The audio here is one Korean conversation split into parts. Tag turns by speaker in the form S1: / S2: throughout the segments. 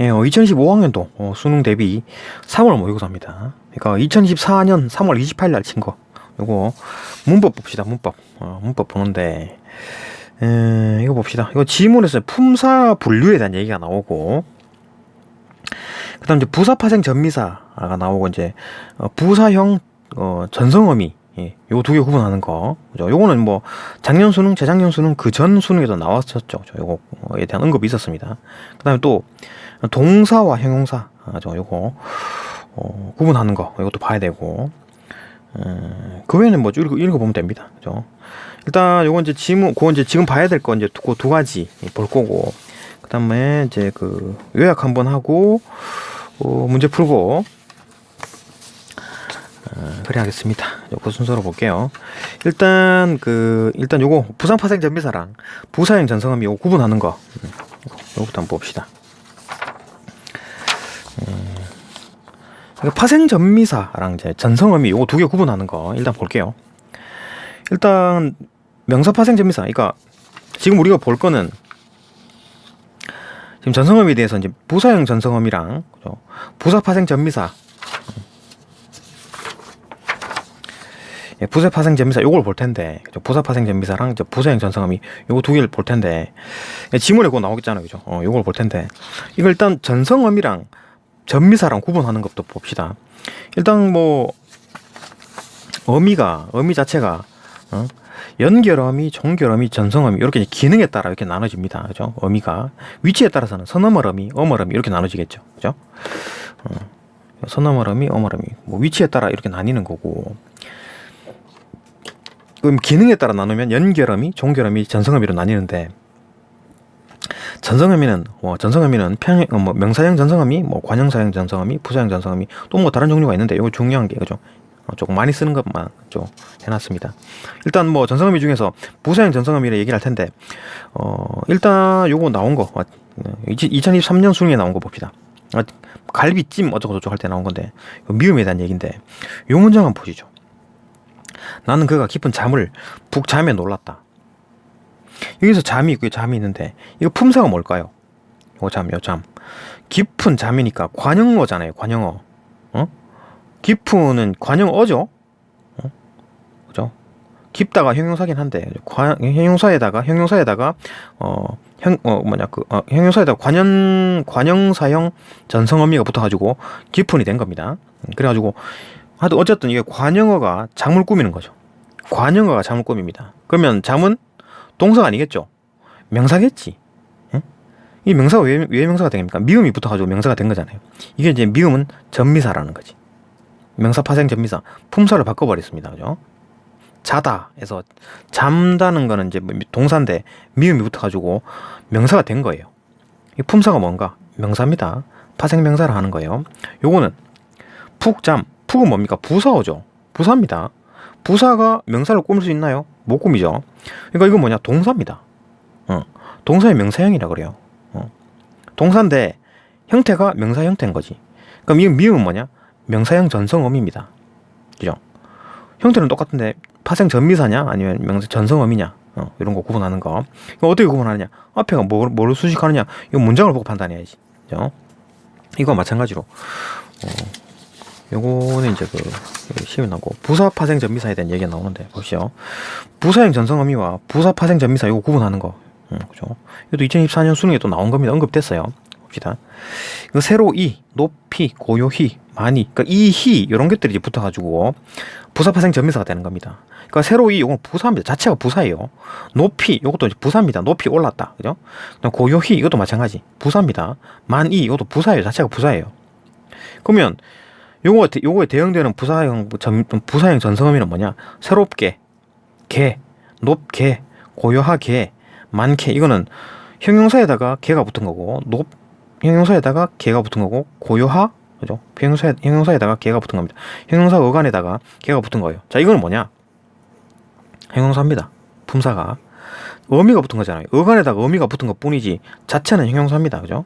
S1: 예, 2015학년도 수능 대비 3월 모의고사입니다. 그러니까 2024년 3월 28일 날 친 거. 요거 문법 봅시다. 문법 보는데 이거 봅시다. 이거 지문에서 품사 분류에 대한 얘기가 나오고, 그다음 이제 부사 파생 전미사가 나오고, 이제 부사형 전성어미, 예, 요거 두 개 구분하는 거. 그죠? 요거는 뭐 작년 수능, 재작년 수능 그 전 수능에도 나왔었죠. 요거에 대한 언급이 있었습니다. 그다음에 또 동사와 형용사, 요거 구분하는 거, 이것도 봐야 되고, 그 외에는 뭐 읽어보면 됩니다. 그죠? 일단 요건 이제 그건 이제 지금 봐야 될 거 이제 그 두 가지 볼 거고, 그 다음에 이제 그 요약 한번 하고 문제 풀고 그래 하겠습니다. 그 순서로 볼게요. 일단 요거 부산 파생 전미사랑 부사형 전성함이 요거 구분하는 거, 요거부터 한번 봅시다. 파생 전미사랑 이제 전성함이 요거 두 개 구분하는 거 일단 볼게요. 일단 명사 파생 전미사, 그러니까 지금 우리가 볼 거는 지금 전성함에 대해서 이제 부사형 전성함이랑, 그죠? 부사 파생 전미사, 예, 부사 파생 전미사 요걸 볼 텐데, 그죠? 부사 파생 전미사랑 이제 부사형 전성함이 요거 두 개를 볼 텐데, 예, 지문에 그거 나오겠잖아요, 그죠? 요걸 볼 텐데, 이걸 일단 전성함이랑 전미사랑 구분하는 것도 봅시다. 일단 뭐 어미 자체가 연결어미, 종결어미, 전성어미 이렇게 기능에 따라 이렇게 나눠집니다. 그죠? 어미가 위치에 따라서는 선어머어미, 어머어미 이렇게 나눠지겠죠. 그죠? 선어머어미, 어머어미 뭐 위치에 따라 이렇게 나뉘는 거고, 그럼 기능에 따라 나누면 연결어미, 종결어미, 전성어미로 나뉘는데, 전성어미는 명사형 전성어미, 뭐 관형사형 전성어미, 부사형 전성어미, 또 뭐 다른 종류가 있는데, 이거 중요한 게, 그죠? 조금 많이 쓰는 것만 좀 해놨습니다. 일단 뭐 전성어미 중에서 부사형 전성어미를 얘기를 할 텐데, 일단 요거 나온 거 2023년 수능에 나온 거 봅시다. 갈비찜 어쩌고저쩌고 할 때 나온 건데, 미음에 대한 얘기인데, 요 문장 한번 보시죠. 나는 그가 깊은 잠을 푹 잠에 놀랐다. 여기서 잠이 있고 잠이 있는데, 이거 품사가 뭘까요? 요 잠. 깊은 잠이니까 관형어잖아요. 관형어. 깊은은 관형어죠. 그죠? 깊다가 형용사긴 한데, 형용사에다가 관형사형 전성어미가 붙어가지고 깊은이 된 겁니다. 그래가지고 어쨌든 이게 관형어가 잠을 꾸미는 거죠. 관형어가 잠을 꾸밉니다. 그러면 잠은 동사가 아니겠죠? 명사겠지. 예? 이 명사가 왜 명사가 됩니까? 미음이 붙어가지고 명사가 된 거잖아요. 이게 이제 미음은 전미사라는 거지. 명사 파생 전미사, 품사를 바꿔버렸습니다. 그죠? 자다에서 잠다는 거는 이제 동사인데 미음이 붙어가지고 명사가 된 거예요. 이 품사가 뭔가? 명사입니다. 파생 명사를 하는 거예요. 요거는 푹잠, 푹은 뭡니까? 부사어죠. 부사입니다. 부사가 명사를 꾸밀 수 있나요? 못 꾸미죠. 그러니까 이건 뭐냐? 동사입니다. 동사의 명사형이라 그래요. 동사인데 형태가 명사 형태인 거지. 그럼 이 미음은 뭐냐? 명사형 전성어미입니다. 그죠? 형태는 똑같은데 파생 전미사냐 아니면 명사 전성어미냐, 이런 거 구분하는 거. 이거 어떻게 구분하느냐? 앞에가 뭐를 수식하느냐? 이거 문장을 보고 판단해야지. 그죠? 이거 마찬가지로 요거는 이제 시험에 나오고, 부사 파생 전미사에 대한 얘기가 나오는데 보시죠. 부사형 전성어미와 부사 파생 전미사 이거 구분하는 거. 그죠? 이것도 2024년 수능에 또 나온 겁니다. 언급됐어요. 봅시다. 이거 세로 이, 높이, 고요히, 많이, 그러니까 이히 이런 것들이 이제 붙어가지고 부사 파생 전미사가 되는 겁니다. 그러니까 세로 이 이건 부사입니다. 자체가 부사예요. 높이 이것도 이제 부사입니다. 높이 올랐다, 그죠? 그다음 고요히 이것도 마찬가지 부사입니다. 많이 이것도 부사예요. 자체가 부사예요. 그러면 요거에 대응되는 부사형 전성어미는 뭐냐? 새롭게, 게, 높게, 고요하게, 많게. 이거는 형용사에다가 게가 붙은 거고, 형용사에다가 게가 붙은 거고, 고요하, 그죠? 형용사에다가 게가 붙은 겁니다. 형용사 어간에다가 게가 붙은 거예요. 자, 이거는 뭐냐? 형용사입니다. 품사가 어미가 붙은 거잖아요. 어간에다가 어미가 붙은 것 뿐이지 자체는 형용사입니다. 그죠?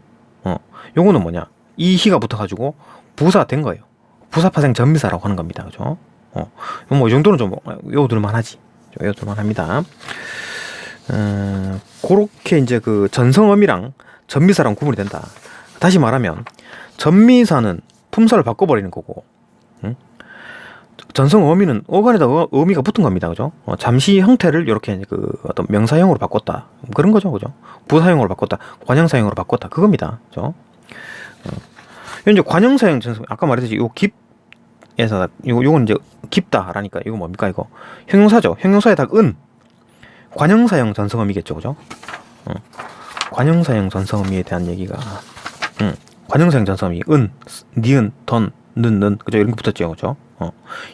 S1: 요거는 뭐냐? 이희가 붙어가지고 부사 된 거예요. 부사 파생 전미사라고 하는 겁니다. 그죠? 뭐 이 정도는 좀 외워둘만 하지. 외워둘만 합니다. 그렇게 이제 그 전성어미랑 전미사랑 구분이 된다. 다시 말하면 전미사는 품사를 바꿔버리는 거고, 응? 전성 어미는 어간에다 어미가 붙은 겁니다. 그죠? 잠시 형태를 이렇게 그 어떤 명사형으로 바꿨다. 그런 거죠. 그죠? 부사형으로 바꿨다. 관형사형으로 바꿨다. 그겁니다. 그죠? 이제 관형사형 전성, 아까 말했듯이 요 깁에서 요건 이제 깊다라니까 이거 뭡니까 이거? 형용사죠. 형용사에다가 은. 관형사형 전성어미겠죠. 그죠? 관형사형 전성어미에 대한 얘기가 관형사형 전성어미 은, 니은, 던, 는 그죠? 이런 게 붙었죠. 그죠?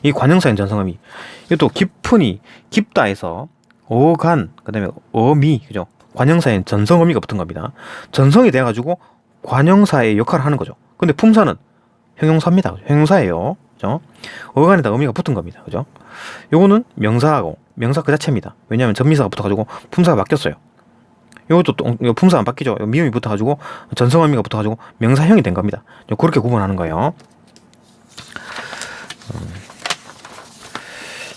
S1: 이 관형사형 전성어미 이것도 깊으니 깊다에서 어간 그다음에 어미 그죠? 관형사형 전성어미가 붙은 겁니다. 전성이 돼가지고 관형사의 역할을 하는 거죠. 근데 품사는 형용사입니다. 그죠? 형용사예요. 그죠? 어간에다 어미가 붙은 겁니다. 그죠? 요거는 명사하고 명사 그 자체입니다. 왜냐하면 전미사가 붙어가지고 품사가 바뀌었어요. 이것도 품사 안 바뀌죠. 미음이 붙어가지고 전성어미가 붙어가지고 명사형이 된 겁니다. 그렇게 구분하는 거예요.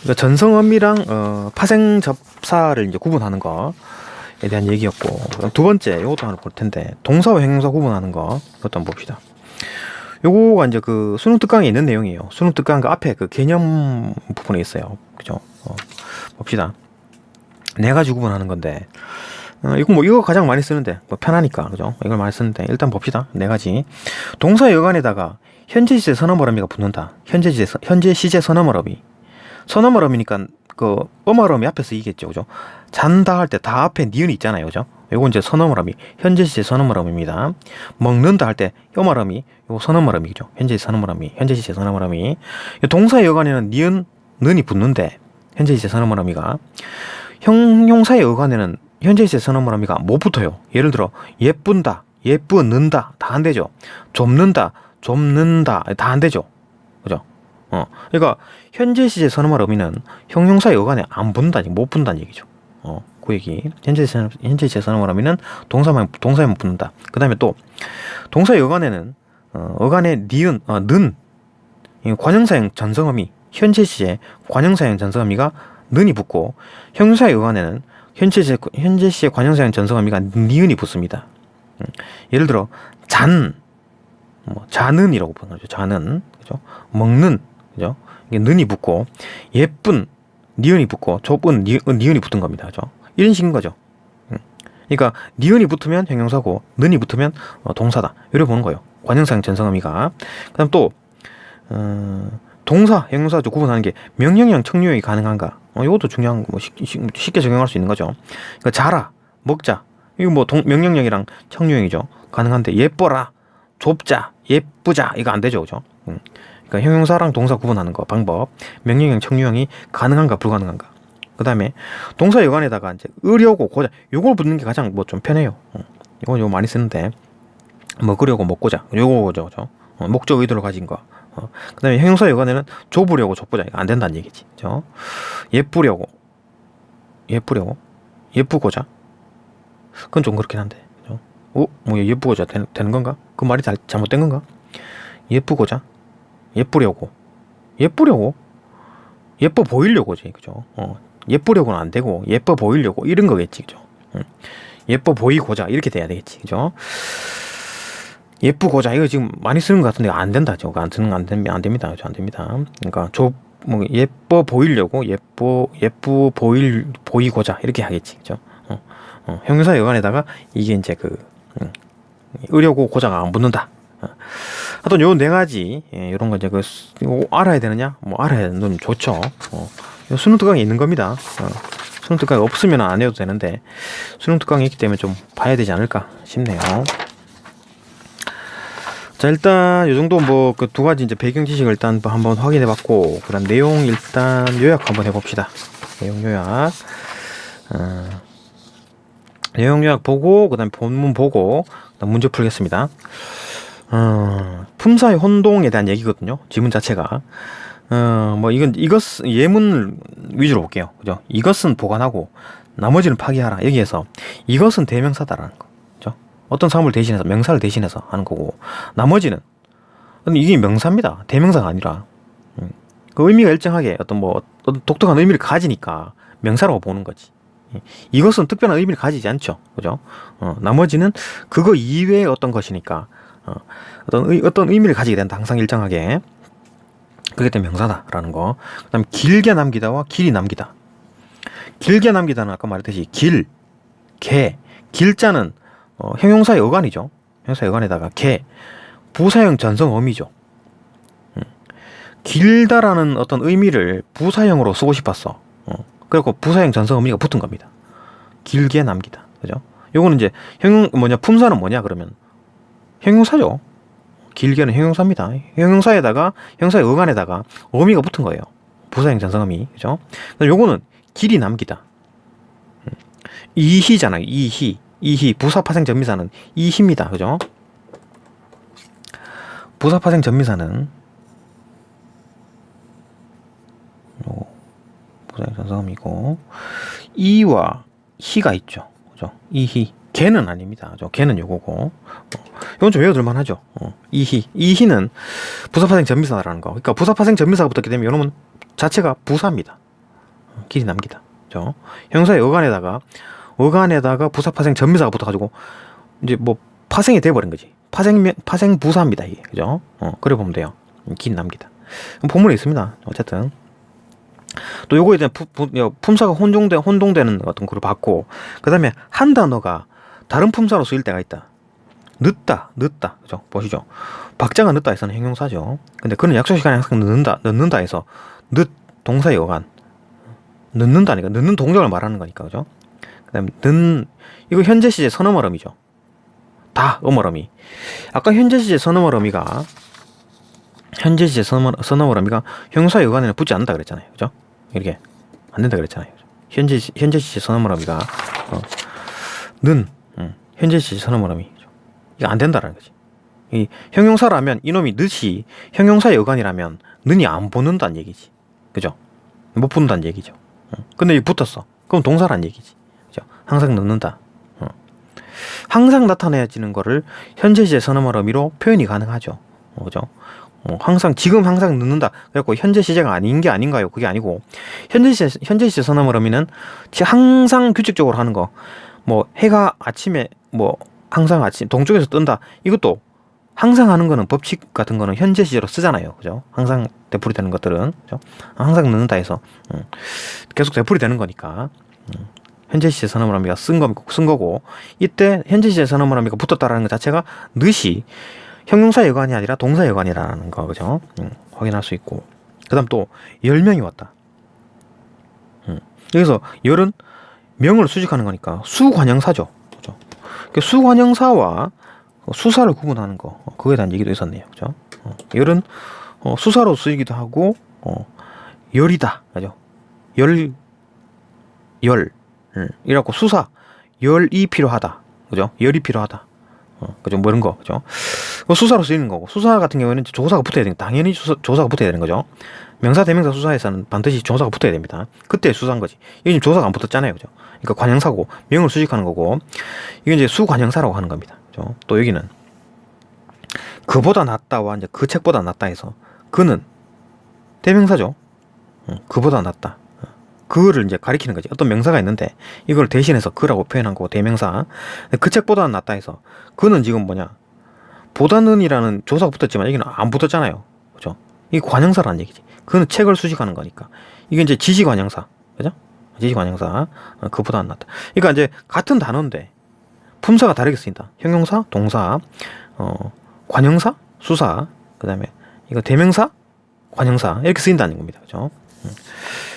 S1: 그러니까 전성어미랑 파생접사를 이제 구분하는 거에 대한 얘기였고, 두 번째 이것도 하나 볼 텐데 동사와 형용사 구분하는 거 이것도 한번 봅시다. 요거가 이제 그 수능 특강에 있는 내용이에요. 수능 특강 그 앞에 그 개념 부분에 있어요. 그죠? 봅시다. 네 가지 구분하는 건데, 이거 가장 많이 쓰는데, 편하니까, 그죠? 이걸 많이 쓰는데, 일단 봅시다. 네 가지. 동사 여간에다가 현재 시제 선어멀어미가 붙는다. 현재 시제 선어멀어미. 선어멀어미니까, 그, 어멀어미 앞에서 이겠죠. 그죠? 잔다 할 때 다 앞에 니은이 있잖아요. 그죠? 요거 이제 선어멀어미. 현재 시제 선어멀어미입니다. 먹는다 할 때, 어멀어미. 요거 선어멀어미죠. 현재 시제 선어멀어미. 현재 시제 선어멀어미. 동사 여간에는 니은, 는이 붙는데, 현재 시제 선어멀어미가. 형용사의 어간에는 현재 시제 선어멀어미가 못 붙어요. 예를 들어 예쁜다, 예쁘는다 다 안 되죠. 좁는다, 좁는다 다 안 되죠. 그죠? 그러니까 현재 시제 선어멀어미는 형용사의 어간에 안 붙는다니 못 붙는다는 얘기죠. 그 얘기. 현재 시제 선어멀어미는 동사에만 붙는다. 그다음에 또 동사의 어간에는 어간에 니은, 는 관형사형 전성어미 현재 시제 관형사형 전성어미가 는이 붙고 형용사의 어간에는 현재 시제 관형사형 전성어미가 니은이 붙습니다. 예를 들어 자는이라고 보는 거죠. 자는 그죠? 먹는 그죠? 이게 는이 붙고 예쁜 니은이 붙고 좁은 니은이 붙은 겁니다. 그죠? 이런 식인 거죠. 그러니까 니은이 붙으면 형용사고 는이 붙으면 동사다. 이렇게 보는 거예요. 관형사형 전성어미가. 그다음 또 동사, 형용사 구분하는 게 명령형 청유형이 가능한가? 이것도 중요한 쉽게 적용할 수 있는 거죠. 그러니까 자라, 먹자. 이거 뭐 명령형이랑 청유형이죠. 가능한데 예뻐라, 좁자, 예쁘자 이거 안 되죠, 그죠? 그러니까 형용사랑 동사 구분하는 거 방법. 명령형, 청유형이 가능한가, 불가능한가. 그다음에 동사 여간에다가 이제 으려고 고자 요걸 붙는 게 가장 뭐 좀 편해요. 이건 요거 많이 쓰는데 먹으려고 먹고자 요거죠, 그죠? 목적 의도를 가진 거. 그 다음에 형용사 여간에는 좁으려고 좁고자 이거 안 된다는 얘기지. 그죠? 예쁘려고 예쁘고자 그건 좀 그렇긴 한데. 그죠? 뭐 예쁘고자 되는 건가? 그 말이 잘못된 건가? 예쁘고자 예쁘려고 예뻐 보이려고지. 그죠? 예쁘려고는 안 되고 예뻐 보이려고 이런 거겠지. 그죠? 예뻐 보이고자 이렇게 돼야 되겠지. 그죠? 예쁘고자 이거 지금 많이 쓰는 것 같은데 안 된다. 저거 안 됩니다. 안 됩니다. 그러니까 뭐 예뻐 보이려고 보이고자 이렇게 하겠지. 그죠? 형용사 여간에다가 이게 이제 으려고 고자가 안 붙는다. 하여튼 요 네 가지 이런 거 이제 이거 알아야 되느냐? 뭐 알아야 되는 건 좋죠. 수능 특강에 있는 겁니다. 수능 특강이 없으면 안 해도 되는데 수능 특강이 있기 때문에 좀 봐야 되지 않을까 싶네요. 자, 일단 요 정도 뭐 그 두 가지 이제 배경 지식을 일단 한번 확인해 봤고, 그다음 내용 일단 요약 한번 해 봅시다. 내용 요약. 내용 요약 보고 그다음 본문 보고 그다음 문제 풀겠습니다. 품사의 혼동에 대한 얘기거든요. 지문 자체가. 뭐 이것 예문 위주로 볼게요. 그죠? 이것은 보관하고 나머지는 파기하라. 여기에서 이것은 대명사다라는 거. 어떤 사람을 대신해서 명사를 대신해서 하는 거고 나머지는 근데 이게 명사입니다. 대명사가 아니라 그 의미가 일정하게 어떤 독특한 의미를 가지니까 명사라고 보는 거지. 이것은 특별한 의미를 가지지 않죠. 그죠? 나머지는 그거 이외의 어떤 것이니까 어떤 의미를 가지게 된다. 항상 일정하게. 그게 또 명사다라는 거. 그다음 길게 남기다와 길이 남기다. 길게 남기다는 아까 말했듯이 길, 개. 길자는 형용사의 어간이죠. 형용사의 어간에다가 개. 부사형 전성 어미죠. 길다라는 어떤 의미를 부사형으로 쓰고 싶었어. 그리고 부사형 전성 어미가 붙은 겁니다. 길게 남기다. 그죠? 요거는 이제 품사는 뭐냐 그러면 형용사죠. 길게는 형용사입니다. 형용사에다가 형사의 어간에다가 어미가 붙은 거예요. 부사형 전성 어미. 그죠? 요거는 길이 남기다. 이희잖아요. 이희. 부사 파생 전미사는 이희입니다. 그죠? 부사 파생 전미사는 부사형 전성어미고 이와 희가 있죠. 그죠? 이희. 개는 아닙니다. 개는 요거고. 이건 좀 외워둘만 하죠. 이희. 이희는 부사 파생 전미사라는 거. 그러니까 부사 파생 전미사가 붙었기 때문에 이놈은 자체가 부사입니다. 길이 남기다. 그죠? 형사의 어간에다가 부사 파생 전미사가 붙어가지고 이제 뭐 파생이 돼버린 거지. 파생 부사입니다. 이게. 그죠? 그래 보면 돼요. 길이 남기다. 본문에 있습니다. 어쨌든. 또 요거에 대한 품사가 혼동되는 어떤 거를 봤고, 그 다음에 한 단어가 다른 품사로 쓰일 때가 있다. 늦다. 그죠? 보시죠. 박자가 늦다 해서는 형용사죠. 근데 그는 약속 시간에 항상 늦는다 해서 동사의 어간. 늦는다니까. 늦는 동작을 말하는 거니까. 그죠? 그 다음에 이거 현재 시제 선어말 어미죠. 다 어머러미. 아까 현재 시제 선어말 어미가 형용사의 어간에는 붙지 않는다 그랬잖아요. 그죠? 이렇게 안 된다 그랬잖아요. 현재 시제 선어말 어미가 현재 시제 선어말 어미. 이거 안 된다라는 거지. 이 형용사라면 이놈이 늦이 형용사의 어간이라면 는이 안 붙는다는 얘기지. 그죠? 못 붙는다는 얘기죠. 근데 이 붙었어. 그럼 동사란 얘기지. 그죠? 항상 늦는다. 항상 나타내지는 거를 현재 시제 선어말 어미로 표현이 가능하죠. 그죠? 지금 항상 늦는다. 그래갖고 현재 시제가 아닌 게 아닌가요? 그게 아니고 현재 시제 선어말 어미는 항상 규칙적으로 하는 거. 뭐 해가 아침에 항상 아침 동쪽에서 뜬다. 이것도 항상 하는 거는 법칙 같은 거는 현재 시제로 쓰잖아요. 그죠? 항상 되풀이 되는 것들은 그죠? 항상 늦는다 해서 계속 되풀이 되는 거니까 현재 시제 선어말 어미가 쓴 거고 이때 현재 시제 선어말 어미가 붙었다라는 것 자체가 늦이 형용사 여관이 아니라 동사 여관이라는 거. 그죠? 확인할 수 있고. 그 다음 또 10명이 왔다. 여기서 열은 명을 수직하는 거니까 수관형사죠. 그죠? 수관형사와 수사를 구분하는 거. 그거에 대한 얘기도 있었네요. 그죠? 열은 수사로 쓰이기도 하고 열이다. 그죠? 이라고 수사 열이 필요하다. 그죠? 열이 필요하다. 그죠? 뭐 이런 거. 그죠? 수사로 쓰이는 거고. 수사 같은 경우에는 조사가 붙어야 되는, 당연히 조사가 붙어야 되는 거죠. 명사, 대명사 수사에서는 반드시 조사가 붙어야 됩니다. 그때 수사한 거지. 이게 지금 조사가 안 붙었잖아요. 그죠? 그러니까 관형사고, 명을 수직하는 거고, 이게 이제 수관형사라고 하는 겁니다. 그죠? 또 여기는 그보다 낫다와 이제 그 책보다 낫다 해서 그는 대명사죠. 그보다 낫다. 그를 이제 가리키는 거지. 어떤 명사가 있는데 이걸 대신해서 그라고 표현한 거고 대명사. 그 책보다는 낫다 해서 그는 지금 뭐냐? 보다는이라는 조사가 붙었지만 여기는 안 붙었잖아요. 그죠? 이게 관형사라는 얘기지. 그는 책을 수식하는 거니까. 이게 이제 지시관형사. 그죠? 지시관형사. 그보다 안 낫다. 그러니까 이제 같은 단어인데 품사가 다르게 쓰인다. 형용사, 동사, 관형사, 수사, 그 다음에 이거 대명사, 관형사 이렇게 쓰인다는 겁니다. 그죠?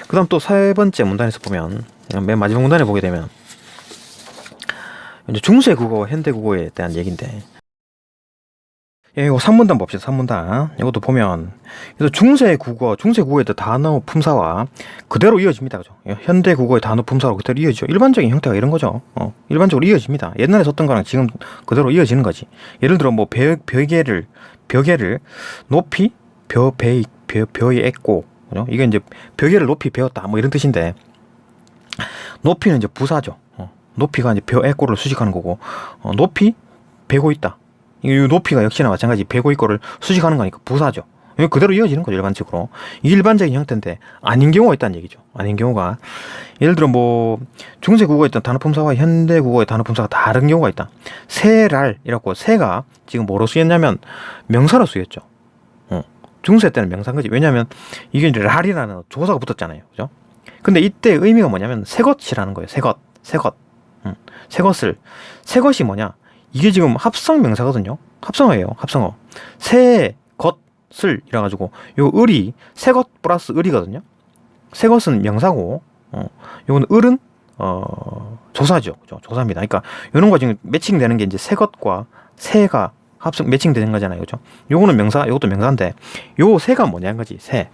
S1: 그 다음 또 세 번째 문단에서 보면 맨 마지막 문단에 보게 되면 이제 중세 국어와 현대 국어에 대한 얘기인데 이거 3문단 봅시다. 3문단 이것도 보면 그래서 중세 국어의 단어 품사와 그대로 이어집니다. 그죠? 현대 국어의 단어 품사로 그대로 이어지죠. 일반적인 형태가 이런 거죠. 일반적으로 이어집니다. 옛날에 썼던 거랑 지금 그대로 이어지는 거지. 예를 들어 뭐 벽에를 높이 벼에 액고 이게 이제 벽에를 높이 베었다 뭐 이런 뜻인데 높이는 이제 부사죠. 높이가 이제 벼 액고를 수식하는 거고 높이 베고 있다. 이 높이가 역시나 마찬가지 베고 있고를 수식하는 거니까 부사죠. 그대로 이어지는 거죠, 일반적으로. 이게 일반적인 형태인데 아닌 경우가 있다는 얘기죠. 아닌 경우가 예를 들어 뭐 중세 국어에 있던 단어 품사와 현대 국어의 단어 품사가 다른 경우가 있다. 새랄이라고 새가 지금 뭐로 쓰였냐면 명사로 쓰였죠. 중세 때는 명사인 거지. 왜냐하면 이게 이제 랄이라는 조사가 붙었잖아요, 그죠? 근데 이때 의미가 뭐냐면 새 것이라는 거예요. 새 것이 뭐냐? 이게 지금 합성 명사거든요. 합성어예요. 합성어. 새 것을 이래 가지고 요 을이 새 것 플러스 을이거든요. 새 것은 명사고 요거는 을은 조사죠. 그죠? 조사입니다. 그러니까 요런 거 지금 매칭되는 게 이제 새 것과 새가 합성 매칭되는 거잖아요. 그죠? 요거는 명사, 요것도 명사인데 요 새가 뭐냐는 거지. 새.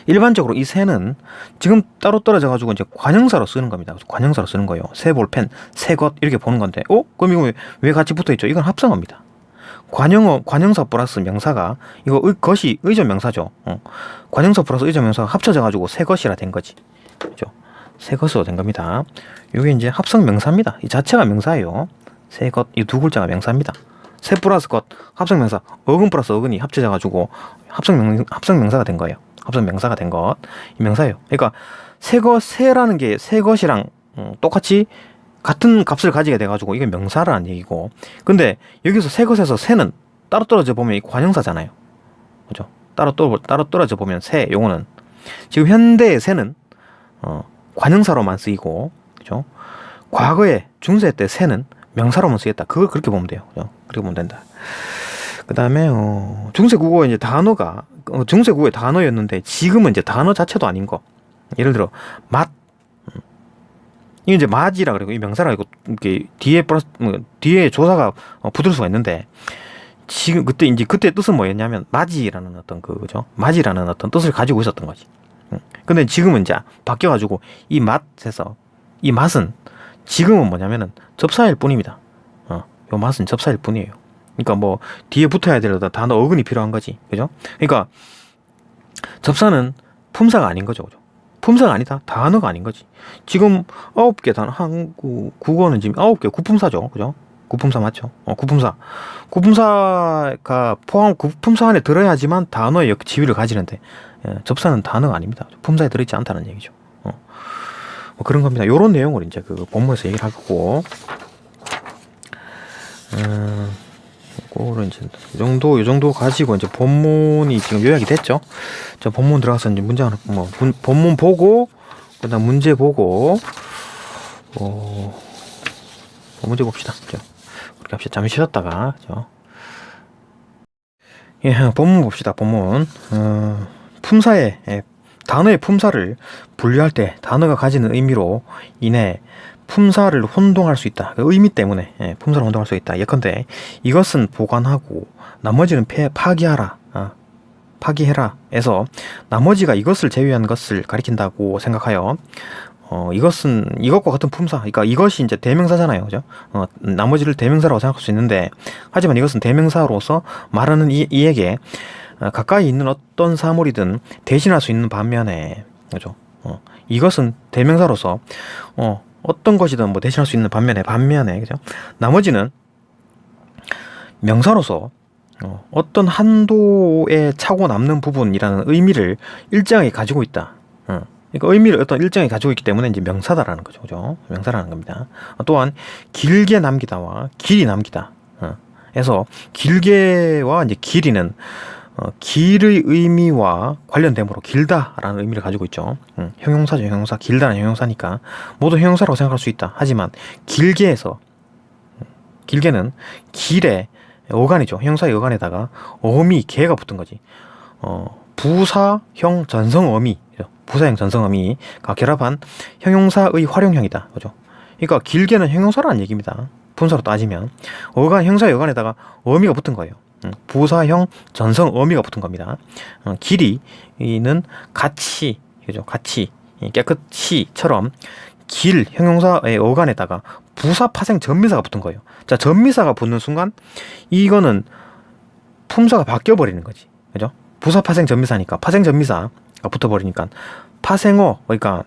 S1: 일반적으로 이 새는 지금 따로 떨어져 가지고 이제 관형사로 쓰는 겁니다. 관형사로 쓰는 거예요. 새 볼펜, 새 것 이렇게 보는 건데, 그럼 이거 왜 같이 붙어 있죠? 이건 합성어입니다. 관형사 플러스 명사가 이거 것이 의존 명사죠. 관형사 플러스 의존 명사가 합쳐져 가지고 새 것이라 된 거지. 그죠? 새 것으로 된 겁니다. 이게 이제 합성 명사입니다. 이 자체가 명사예요. 새 것 이 두 글자가 명사입니다. 새 플러스 것 합성 명사, 어근 플러스 어근이 합쳐져 가지고 합성 명사가 된 거예요. 합성 명사가 된 것, 이 명사예요. 그러니까 새라는 게 새 것이랑 똑같이 같은 값을 가지게 돼가지고 이게 명사라는 얘기고, 근데 여기서 새 것에서 새는 따로 떨어져 보면 이 관형사잖아요. 그죠? 따로 떨어져 보면 새, 요거는 지금 현대의 새는 관형사로만 쓰이고, 그죠? 과거에 중세 때 새는 명사로만 쓰였다. 그걸 그렇게 보면 돼요. 그죠? 그렇게 보면 된다. 그 다음에 중세 국어의 이제 단어가 중세 국어의 단어였는데 지금은 이제 단어 자체도 아닌 거. 예를 들어 맛, 이게 이제 맛이라 그러고 이 명사라 이거 이렇게 뒤에 조사가 붙을 수가 있는데, 지금 그때 뜻은 뭐였냐면 맛이라는 어떤 그죠? 맛이라는 어떤 뜻을 가지고 있었던 거지. 근데 지금은 이제 바뀌어가지고 이 맛은 지금은 뭐냐면은 접사일 뿐입니다. 요 맛은 접사일 뿐이에요. 그러니까 뭐 뒤에 붙어야 될 단어 어근이 필요한 거지, 그죠? 그러니까 접사는 품사가 아닌 거죠, 그죠? 품사가 아니다, 단어가 아닌 거지. 지금 9개 단어, 한국 국어는 지금 9개 구품사죠, 그죠? 구품사 맞죠? 구품사가 구품사 안에 들어야지만 단어의 지위를 가지는데, 접사는 단어가 아닙니다. 품사에 들어있지 않다는 얘기죠. 뭐 그런 겁니다. 요런 내용을 이제 그 본문에서 얘기를 할 거고, 이거를 이제 요 정도 가지고 이제 본문이 지금 요약이 됐죠. 자, 본문 들어가서 이제 문제 하나, 본문 보고, 그다음 문제 보고, 문제 봅시다. 그렇게 합시다. 잠시 쉬었다가, 그죠? 예, 본문 봅시다. 본문. 단어의 품사를 분류할 때 단어가 가지는 의미로 인해 품사를 혼동할 수 있다. 그 의미 때문에 품사를 혼동할 수 있다. 예컨대 이것은 보관하고 나머지는 파기하라. 파기해라.에서 나머지가 이것을 제외한 것을 가리킨다고 생각하여 이것은 이것과 같은 품사. 그러니까 이것이 이제 대명사잖아요, 그죠? 나머지를 대명사라고 생각할 수 있는데, 하지만 이것은 대명사로서 말하는 이에게 가까이 있는 어떤 사물이든 대신할 수 있는 반면에, 그죠? 이것은 대명사로서 어떤 것이든 뭐 대신할 수 있는 반면에, 그죠? 나머지는 명사로서 어떤 한도에 차고 남는 부분이라는 의미를 일정하게 가지고 있다. 그러니까 의미를 어떤 일정하게 가지고 있기 때문에 이제 명사다라는 거죠, 그죠? 명사라는 겁니다. 또한 길게 남기다와 길이 남기다. 해서 길게와 이제 길이는 길의 의미와 관련되므로 길다라는 의미를 가지고 있죠. 형용사죠, 형용사. 길다는 형용사니까 모두 형용사라고 생각할 수 있다. 하지만 길게는 길에 어간이죠. 형용사의 어간에다가 어미, 개가 붙은 거지. 부사형 전성어미, 부사형 전성어미가 결합한 형용사의 활용형이다. 그죠? 그러니까 길게는 형용사라는 얘기입니다. 분사로 따지면 형사의 어간에다가 어미가 붙은 거예요. 부사형 전성 어미가 붙은 겁니다. 길이는 같이, 그죠? 같이, 깨끗이처럼 길 형용사의 어간에다가 부사 파생 전미사가 붙은 거예요. 자, 전미사가 붙는 순간 이거는 품사가 바뀌어 버리는 거지, 그죠? 부사 파생 전미사니까 파생 전미사가 붙어버리니까 파생어, 그러니까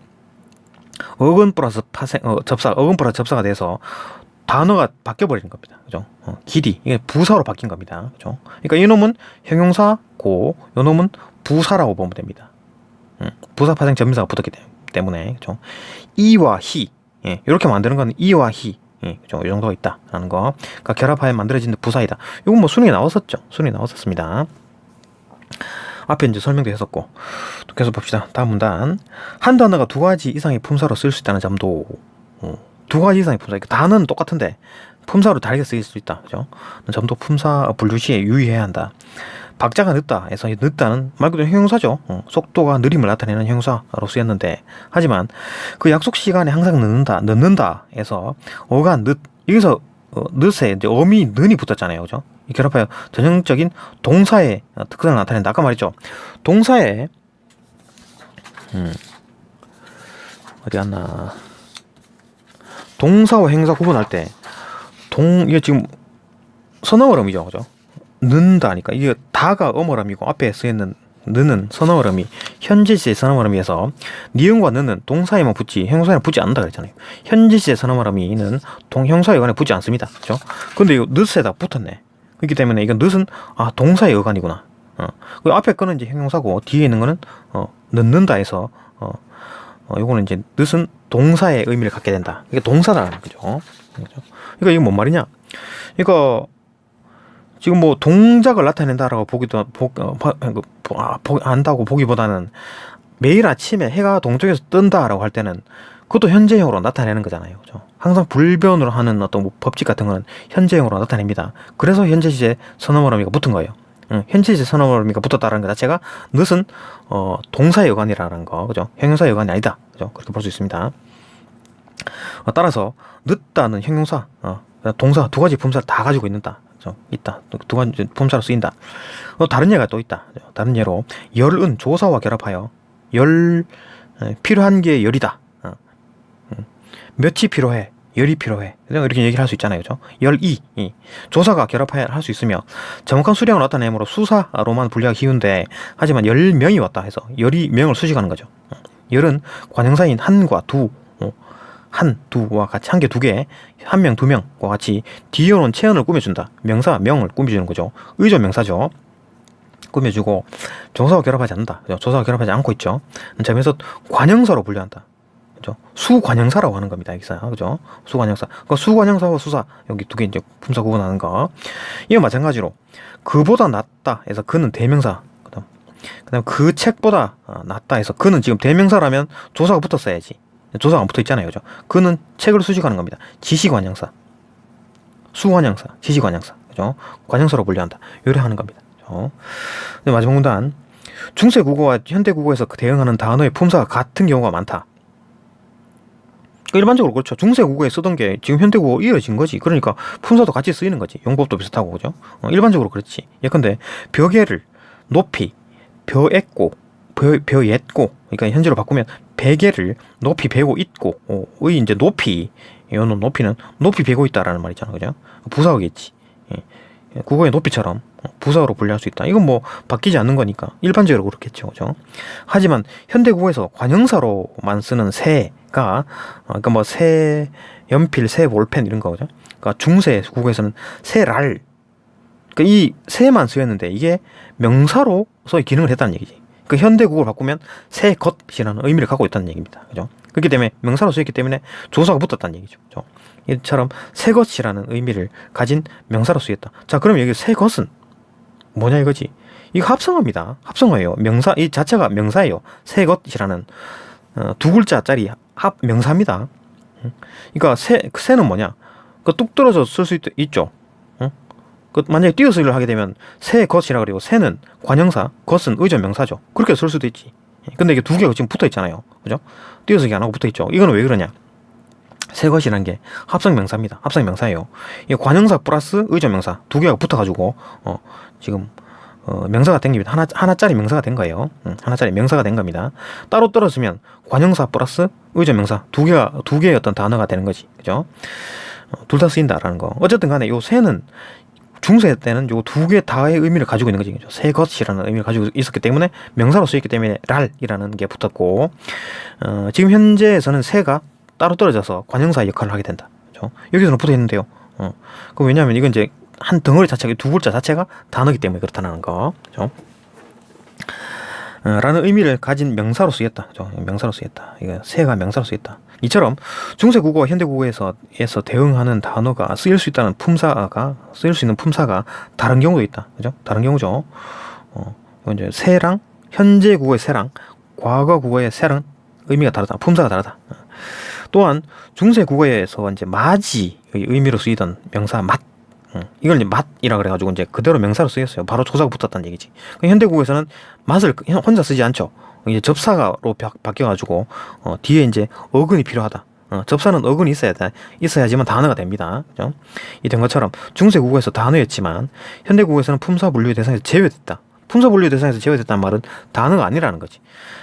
S1: 어근 플러스 어근 플러스 접사가 돼서 단어가 바뀌어 버리는 겁니다, 그죠? 길이 이게 부사로 바뀐 겁니다, 그죠? 그러니까 이놈은 형용사 붙었고 요 놈은 부사라고 보면 됩니다. 부사 파생 전미사가 붙었기 때문에 그죠? 이와 히 예, 이렇게 만드는 건 이와 히 예, 그죠? 이 정도가 있다라는 거. 그러니까 결합하여 만들어진 부사이다. 이건 뭐 수능에 나왔었죠. 수능에 나왔었습니다. 앞에 이제 설명도 했었고. 또 계속 봅시다. 다음 문단. 한 단어가 두 가지 이상의 품사로 쓸 수 있다는 점도 두 가지 이상의 품사. 단어는 똑같은데 품사로 다르게 쓰일 수 있다. 그죠? 점도 품사 분류 시에 유의해야 한다. 박자가 늦다 해서 늦다는 말 그대로 형용사죠. 속도가 느림을 나타내는 형용사로 쓰였는데 하지만 그 약속 시간에 항상 늦는다 해서 어가 여기서 늦에 이제 어미 는이 붙었잖아요. 그죠? 결합하여 전형적인 동사의 특성을 나타낸다. 아까 말했죠. 동사의 어디 갔나? 동사와 행사 구분할 때 이게 지금 선어어름이죠. 그죠? 는다니까 이게 다가 어머럼이고 앞에 쓰여있는 는은 선어어름이 현재 시제 선어어름이어서 니은과 는은 동사에만 붙지 형용사에는 붙지 않는다 그랬잖아요. 현재 시제 선어어름이는 형사의 어간에 붙지 않습니다. 그죠? 근데 이 늦에다 붙었네. 그렇기 때문에 이건 늦은 동사의 어간이구나. 그 앞에 거는 이제 형용사고 뒤에 있는 거는 늦는다 해서 요거는 이제 늦은 동사의 의미를 갖게 된다. 이게 동사라는 거죠. 그러니까 이게 뭔 말이냐? 이거 지금 뭐 동작을 나타낸다라고 한다고 보기보다는 매일 아침에 해가 동쪽에서 뜬다라고 할 때는 그것도 현재형으로 나타내는 거잖아요. 그죠? 항상 불변으로 하는 어떤 뭐 법칙 같은 거는 현재형으로 나타냅니다. 그래서 현재 시제 선어머러미가 붙은 거예요. 현재 시제 선어머러미가 붙었다는 것 자체가 늦은 동사의 어간이라는 거, 그죠? 형용사의 어간이 아니다. 그죠? 그렇게 볼 수 있습니다. 따라서 늦다는 형용사, 동사 두 가지 품사를 다 가지고 있다. 두 가지 품사로 쓰인다. 다른 예가 또 있다. 다른 예로 열은 조사와 결합하여 필요한 게 열이다. 몇이 필요해. 열이 필요해. 이렇게 얘기를 할 수 있잖아요. 그죠? 열이 조사가 결합해야 할 수 있으며 정확한 수량을 나타내므로 수사로만 분류하기 쉬운데 하지만 열명이 왔다 해서 열이 명을 수식하는 거죠. 열은 관형사인 한과 두 두와 같이 한 개 두 개, 한 명 두 명과 같이 뒤에 오는 체언을 꾸며준다. 명사 명을 꾸며주는 거죠. 의조 명사죠. 꾸며주고 조사와 결합하지 않는다. 그죠? 조사와 결합하지 않고 있죠. 점에서 관형사로 분류한다. 그죠? 수관형사라고 하는 겁니다. 여기서 그죠? 수관형사. 그 수관형사와 수사 여기 두 개 이제 품사 구분하는 거. 이거 마찬가지로 그보다 낫다 해서 그는 대명사. 그다음 그 책보다 낫다 해서 그는 지금 대명사라면 조사가 붙었어야지. 조사가 안 붙어 있잖아요. 그죠? 그는 책을 수식하는 겁니다. 지시관형사, 수관형사, 지시관형사. 그죠? 관형사로 분류한다. 요래하는 겁니다. 그죠? 마지막 문단. 중세 국어와 현대 국어에서 대응하는 단어의 품사가 같은 경우가 많다. 일반적으로 그렇죠. 중세 국어에 쓰던 게 지금 현대 국어로 이어진 거지. 그러니까 품사도 같이 쓰이는 거지. 용법도 비슷하고. 그죠? 일반적으로 그렇지. 예컨대 벽에를 높이, 벼엣고, 벼엣고, 그러니까 현재로 바꾸면 베개를 높이 베고 있고, 의 이제 높이, 요는 높이는 높이 베고 있다라는 말이잖아, 그죠? 부사어겠지. 예. 국어의 높이처럼 부사어로 분류할 수 있다. 이건 뭐 바뀌지 않는 거니까 일반적으로 그렇겠죠, 그죠? 하지만 현대 국어에서 관형사로만 쓰는 새가, 그러니까 뭐 새 연필, 새 볼펜 이런 거, 그죠? 그러니까 중세 국어에서는 새랄, 그러니까 이 새만 쓰였는데 이게 명사로서의 기능을 했다는 얘기지. 그 현대 국어를 바꾸면 새 것이라는 의미를 갖고 있다는 얘기입니다. 그죠? 그렇기 때문에 명사로 쓰였기 때문에 조사가 붙었다는 얘기죠. 그죠? 이처럼 새 것이라는 의미를 가진 명사로 쓰였다. 자, 그럼 여기 새 것은 뭐냐 이거지? 이거 합성어입니다. 합성어예요. 명사, 이 자체가 명사예요. 새 것이라는 두 글자짜리 명사입니다. 그러니까 새는 뭐냐? 그 뚝 떨어져 쓸 수 있죠. 만약에 띄어쓰기를 하게 되면 새 것이라 그리고 새는 관형사, 것은 의조 명사죠. 그렇게 쓸 수도 있지. 근데 이게 두 개가 지금 붙어 있잖아요. 그죠? 띄어쓰기 안 하고 붙어 있죠. 이거는 왜 그러냐? 새 것이라는 게 합성 명사입니다. 합성 명사예요. 이 관형사 플러스 의조 명사 두 개가 붙어가지고 지금 명사가 된 겁니다. 하나짜리 명사가 된 거예요. 하나짜리 명사가 된 겁니다. 따로 떨어지면 관형사 플러스 의조 명사 두 개의 어떤 단어가 되는 거지. 그죠? 둘 다 쓰인다라는 거. 어쨌든 간에 요 새는 중세 때는 요 두 개 다의 의미를 가지고 있는 거지. 새 것이라는 의미를 가지고 있었기 때문에 명사로 쓰였기 때문에 랄이라는 게 붙었고, 지금 현재에서는 새가 따로 떨어져서 관형사 역할을 하게 된다. 그렇죠? 여기서는 붙어 있는데요. 그 왜냐하면 이건 이제 한 덩어리 자체가 두 글자 자체가 단어기 때문에 그렇다는 거. 그렇죠? 라는 의미를 가진 명사로 쓰였다. 그죠? 명사로 쓰였다. 이거 새가 명사로 쓰였다. 이처럼 중세 국어와 현대 국어에서 대응하는 단어가 쓰일 수 있다는 쓰일 수 있는 품사가 다른 경우도 있다. 그죠? 다른 경우죠. 이건 이제 새랑 현재 국어의 새랑 과거 국어의 새랑 의미가 다르다. 품사가 다르다. 또한 중세 국어에서 이제 맞이의 의미로 쓰이던 명사 맛, 이걸 이제 맛이라 그래가지고 이제 그대로 명사로 쓰였어요. 바로 조사가 붙었다는 얘기지. 현대 국어에서는 맛을 혼자 쓰지 않죠. 이제 접사가로 바뀌어가지고 뒤에 이제 어근이 필요하다. 접사는 어근이 있어야지만 단어가 됩니다. 그죠? 이 된 것처럼 중세 국어에서 단어였지만 현대 국어에서는 품사 분류 대상에서 제외됐다. 품사 분류 대상에서 제외됐다는 말은 단어가 아니라는 거지.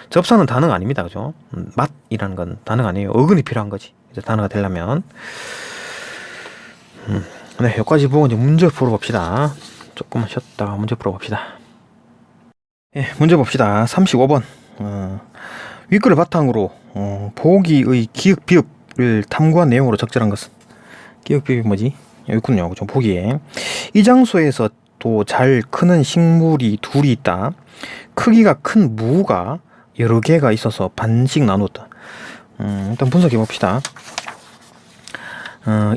S1: 접사는 단어가 아닙니다. 그죠? 맛이라는 건 단어가 아니에요. 어근이 필요한 거지. 이제 단어가 되려면. 네, 여기까지 보고 이제 문제 풀어봅시다. 조금만 쉬었다가 문제 풀어봅시다. 예, 문제 봅시다. 35번. 윗글을 바탕으로 보기의 기역 비읍을 탐구한 내용으로 적절한 것은 기역 비읍이 뭐지? 여기 있군요. 좀 보기에 이 장소에서 또 잘 크는 식물이 둘이 있다. 크기가 큰 무가 여러 개가 있어서 반씩 나누었다. 일단 분석해 봅시다.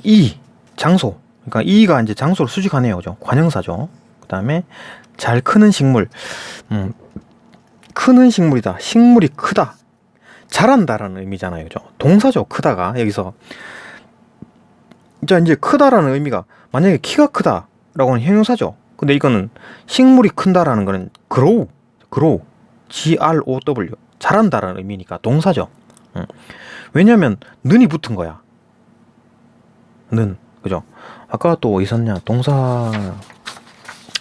S1: 이 장소, 그러니까 이가 이제 장소를 수식하네요. 그죠? 관형사죠. 그 다음에 잘 크는 식물, 크는 식물이다. 식물이 크다. 자란다라는 의미잖아요. 그죠? 동사죠. 크다가 여기서 자 이제 크다라는 의미가 만약에 키가 크다라고는 형용사죠. 근데 이거는 식물이 큰다라는 거는 grow, G-R-O-W 자란다라는 의미니까 동사죠. 왜냐면 는이 붙은 거야. 는, 그죠? 아까 또 어디 있었냐? 동사와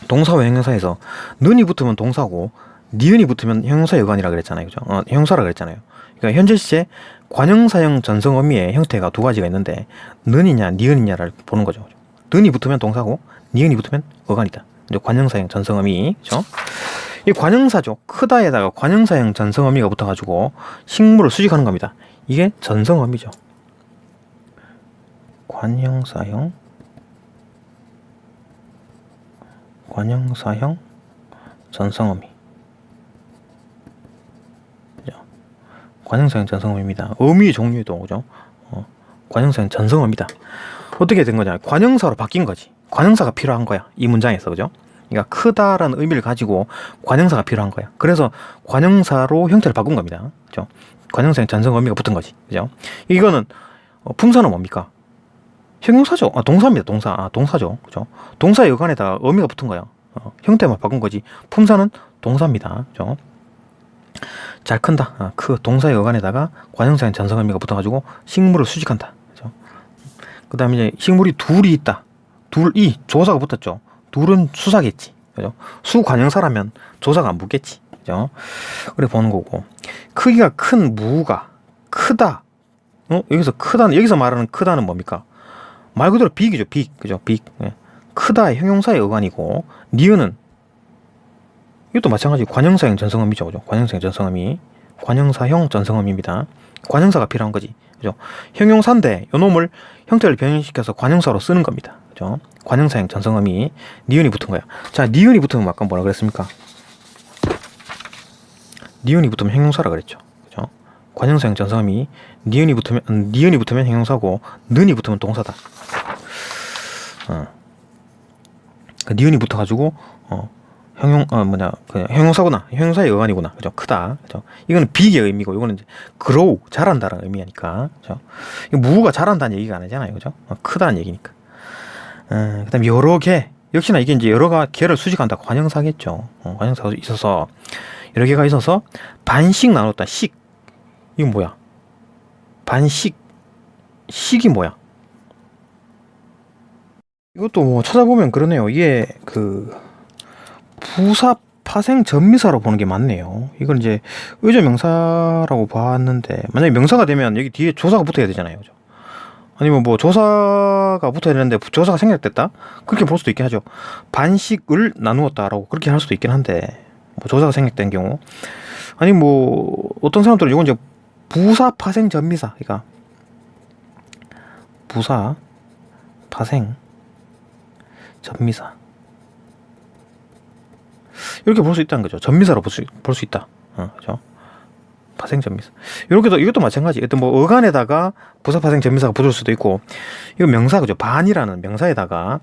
S1: 형용사에서 는이 붙으면 동사고 니은이 붙으면 형용사 여관이라 그랬잖아요. 그죠? 형용사라 그랬잖아요. 그러니까 현재 시제 관형사형 전성어미의 형태가 두 가지가 있는데 는이냐 니은이냐를 보는 거죠. 는이 붙으면 동사고 니은이 붙으면 어간이다. 이제 관형사형 전성어미, 그죠? 이 관형사죠. 크다에다가 관형사형 전성어미가 붙어가지고 식물을 수식하는 겁니다. 이게 전성어미죠. 관형사형 전성어미. 그죠? 관형사형 전성어미입니다. 어미의 종류도, 그죠? 관형사형 전성어미다. 어떻게 된 거냐? 관형사로 바뀐 거지. 관형사가 필요한 거야. 이 문장에서, 그죠? 그러니까 크다라는 의미를 가지고 관형사가 필요한 거야. 그래서 관형사로 형태를 바꾼 겁니다. 그죠? 관형사형 전성어미가 붙은 거지. 그죠? 이거는 품사는 뭡니까? 형용사죠. 동사입니다. 동사죠. 그죠? 동사 여간에다가 어미가 붙은 거야. 형태만 바꾼 거지. 품사는 동사입니다. 그죠? 잘 큰다. 동사 여간에다가 관형사형 전성어미가 붙어가지고 식물을 수식한다. 그죠? 그 다음에 이제 식물이 둘이 있다. 둘이 조사가 붙었죠. 둘은 수사겠지. 그죠? 수관형사라면 조사가 안 붙겠지. 그죠? 그래 보는 거고. 크기가 큰 무가 크다. 여기서 말하는 크다는 뭡니까? 말 그대로 빅이죠. 빅. 그죠? 빅. 예. 크다의 형용사의 어간이고 니은은 이것도 마찬가지 관형사형 전성어미죠. 그죠? 관형사형 전성어미. 관형사형 전성어미입니다. 관형사가 필요한 거지. 그죠? 형용사인데 요놈을 형태를 변형시켜서 관형사로 쓰는 겁니다. 그죠? 관형사형 전성어미 니은이 붙은 거야. 자, 니은이 붙으면 아까 뭐라 그랬습니까? 니은이 붙으면 형용사라 그랬죠. 그죠? 관형사형 전성어미 니은이 붙으면 형용사고 는이 붙으면 동사다. 그 니은이 붙어가지고 형용사구나. 형용사의 어간이구나. 그죠? 크다. 그죠? 이거는 빅의 의미고, 이거는 이제 grow, 자란다라는 의미니까. 그죠? 이거 무가 자란다는 얘기가 아니잖아요. 그죠? 크다는 얘기니까. 그 다음 여러 개. 역시나 이게 이제 여러 개를 수식한다. 관형사겠죠. 관형사가 있어서, 여러 개가 있어서 반씩 나눴다. 식. 이건 뭐야? 반식. 식이 뭐야? 이것도 뭐 찾아보면 그러네요. 이게 부사 파생 전미사로 보는 게 맞네요. 이건 이제 의조 명사라고 봤는데 만약에 명사가 되면 여기 뒤에 조사가 붙어야 되잖아요. 그죠? 아니면 뭐 조사가 붙어야 되는데 조사가 생략됐다? 그렇게 볼 수도 있긴 하죠. 반식을 나누었다라고 그렇게 할 수도 있긴 한데 뭐 조사가 생략된 경우 아니 뭐 어떤 사람들은 이건 이제 부사 파생 전미사, 그러니까 부사 파생 전미사 이렇게 볼 수 있다는 거죠. 전미사로 볼 수 있다. 그죠? 파생 전미사. 이것도 마찬가지. 어떤 뭐 어간에다가 부사 파생 전미사가 붙을 수도 있고, 이거 명사 그죠? 반이라는 명사에다가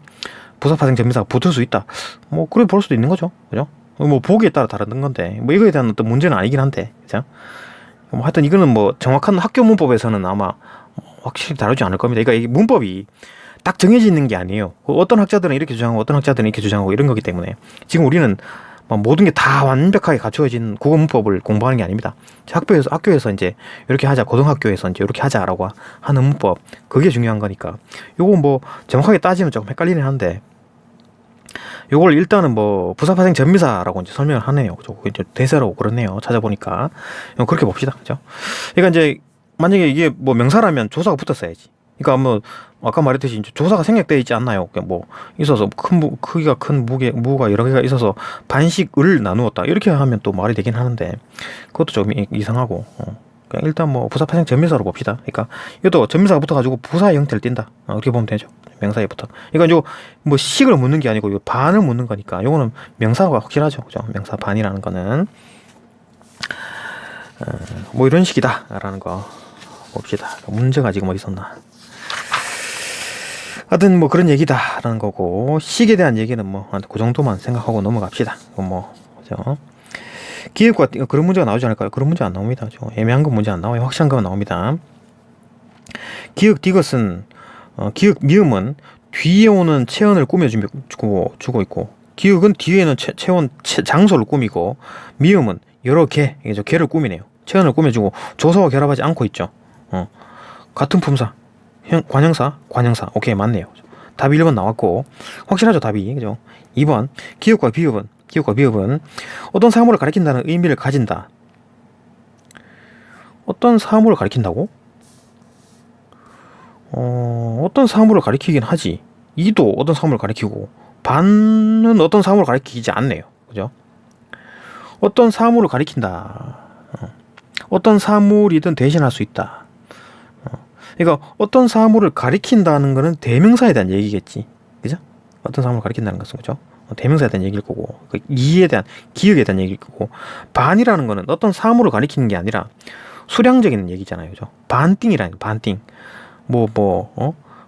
S1: 부사 파생 전미사가 붙을 수 있다. 뭐 그래 볼 수도 있는 거죠. 그죠? 뭐 보기에 따라 다른 건데, 뭐 이거에 대한 어떤 문제는 아니긴 한데, 그죠? 뭐 하여튼 이거는 뭐 정확한 학교 문법에서는 아마 확실히 다루지 않을 겁니다. 그러니까 이게 문법이 딱 정해져 있는 게 아니에요. 어떤 학자들은 이렇게 주장하고 어떤 학자들은 이렇게 주장하고 이런 거기 때문에 지금 우리는 모든 게 다 완벽하게 갖추어진 국어 문법을 공부하는 게 아닙니다. 학교에서 이제 이렇게 하자, 고등학교에서 이제 이렇게 하자라고 하는 문법, 그게 중요한 거니까. 요거 뭐 정확하게 따지면 조금 헷갈리긴 한데, 요걸 일단은 뭐 부사파생 전미사라고 이제 설명을 하네요. 그죠? 이제 대세라고 그러네요. 찾아보니까 그렇게 봅시다. 그죠? 그러니까 이제 만약에 이게 뭐 명사라면 조사가 붙었어야지. 그러니까 뭐 아까 말했듯이 이제 조사가 생략되어 있지 않나요? 뭐 있어서 크기가 큰 무가 여러 개가 있어서 반씩을 나누었다 이렇게 하면 또 말이 되긴 하는데, 그것도 좀 이상하고. 그냥 일단 뭐 부사파생 전미사로 봅시다. 그러니까 이것도 전미사가 붙어가지고 부사의 형태를 띈다. 이렇게 보면 되죠. 명사에 붙어. 그러니까 이거 뭐 식을 묻는 게 아니고 반을 묻는 거니까 요거는 명사가 확실하죠. 그죠? 명사 반이라는 거는 뭐 이런 식이다라는 거 봅시다. 문제가 지금 어디 있었나? 하여튼 뭐 그런 얘기다라는 거고, 식에 대한 얘기는 뭐 그 정도만 생각하고 넘어갑시다. 뭐 그죠? 기획과 그런 문제가 나오지 않을까요? 그런 문제 안 나옵니다. 애매한 건 문제 안 나와요. 확실한 건 나옵니다. 기역 디귿은 기역 미음은 뒤에 오는 체언을 꾸며주고 있고, 기역은 뒤에는 장소를 꾸미고, 미음은 여러 개를 꾸미네요. 체언을 꾸며주고 조사와 결합하지 않고 있죠. 같은 품사, 관형사. 오케이, 맞네요. 답이 1번 나왔고, 확실하죠, 답이. 그죠? 2번, 기역과 비읍은 어떤 사물을 가리킨다는 의미를 가진다. 어떤 사물을 가리킨다고? 어떤 사물을 가리키긴 하지. 이도 어떤 사물을 가리키고, 반은 어떤 사물을 가리키지 않네요. 그죠? 어떤 사물을 가리킨다. 어떤 사물이든 대신할 수 있다. 그러니까 어떤 사물을 가리킨다는 거는 대명사에 대한 얘기겠지. 그죠? 어떤 사물을 가리킨다는 것은, 그죠? 대명사에 대한 얘기일 거고, 이에 대한, 기억에 대한 얘기일 거고, 반이라는 거는 어떤 사물을 가리키는 게 아니라 수량적인 얘기잖아요. 그죠? 반띵이라는, 반띵.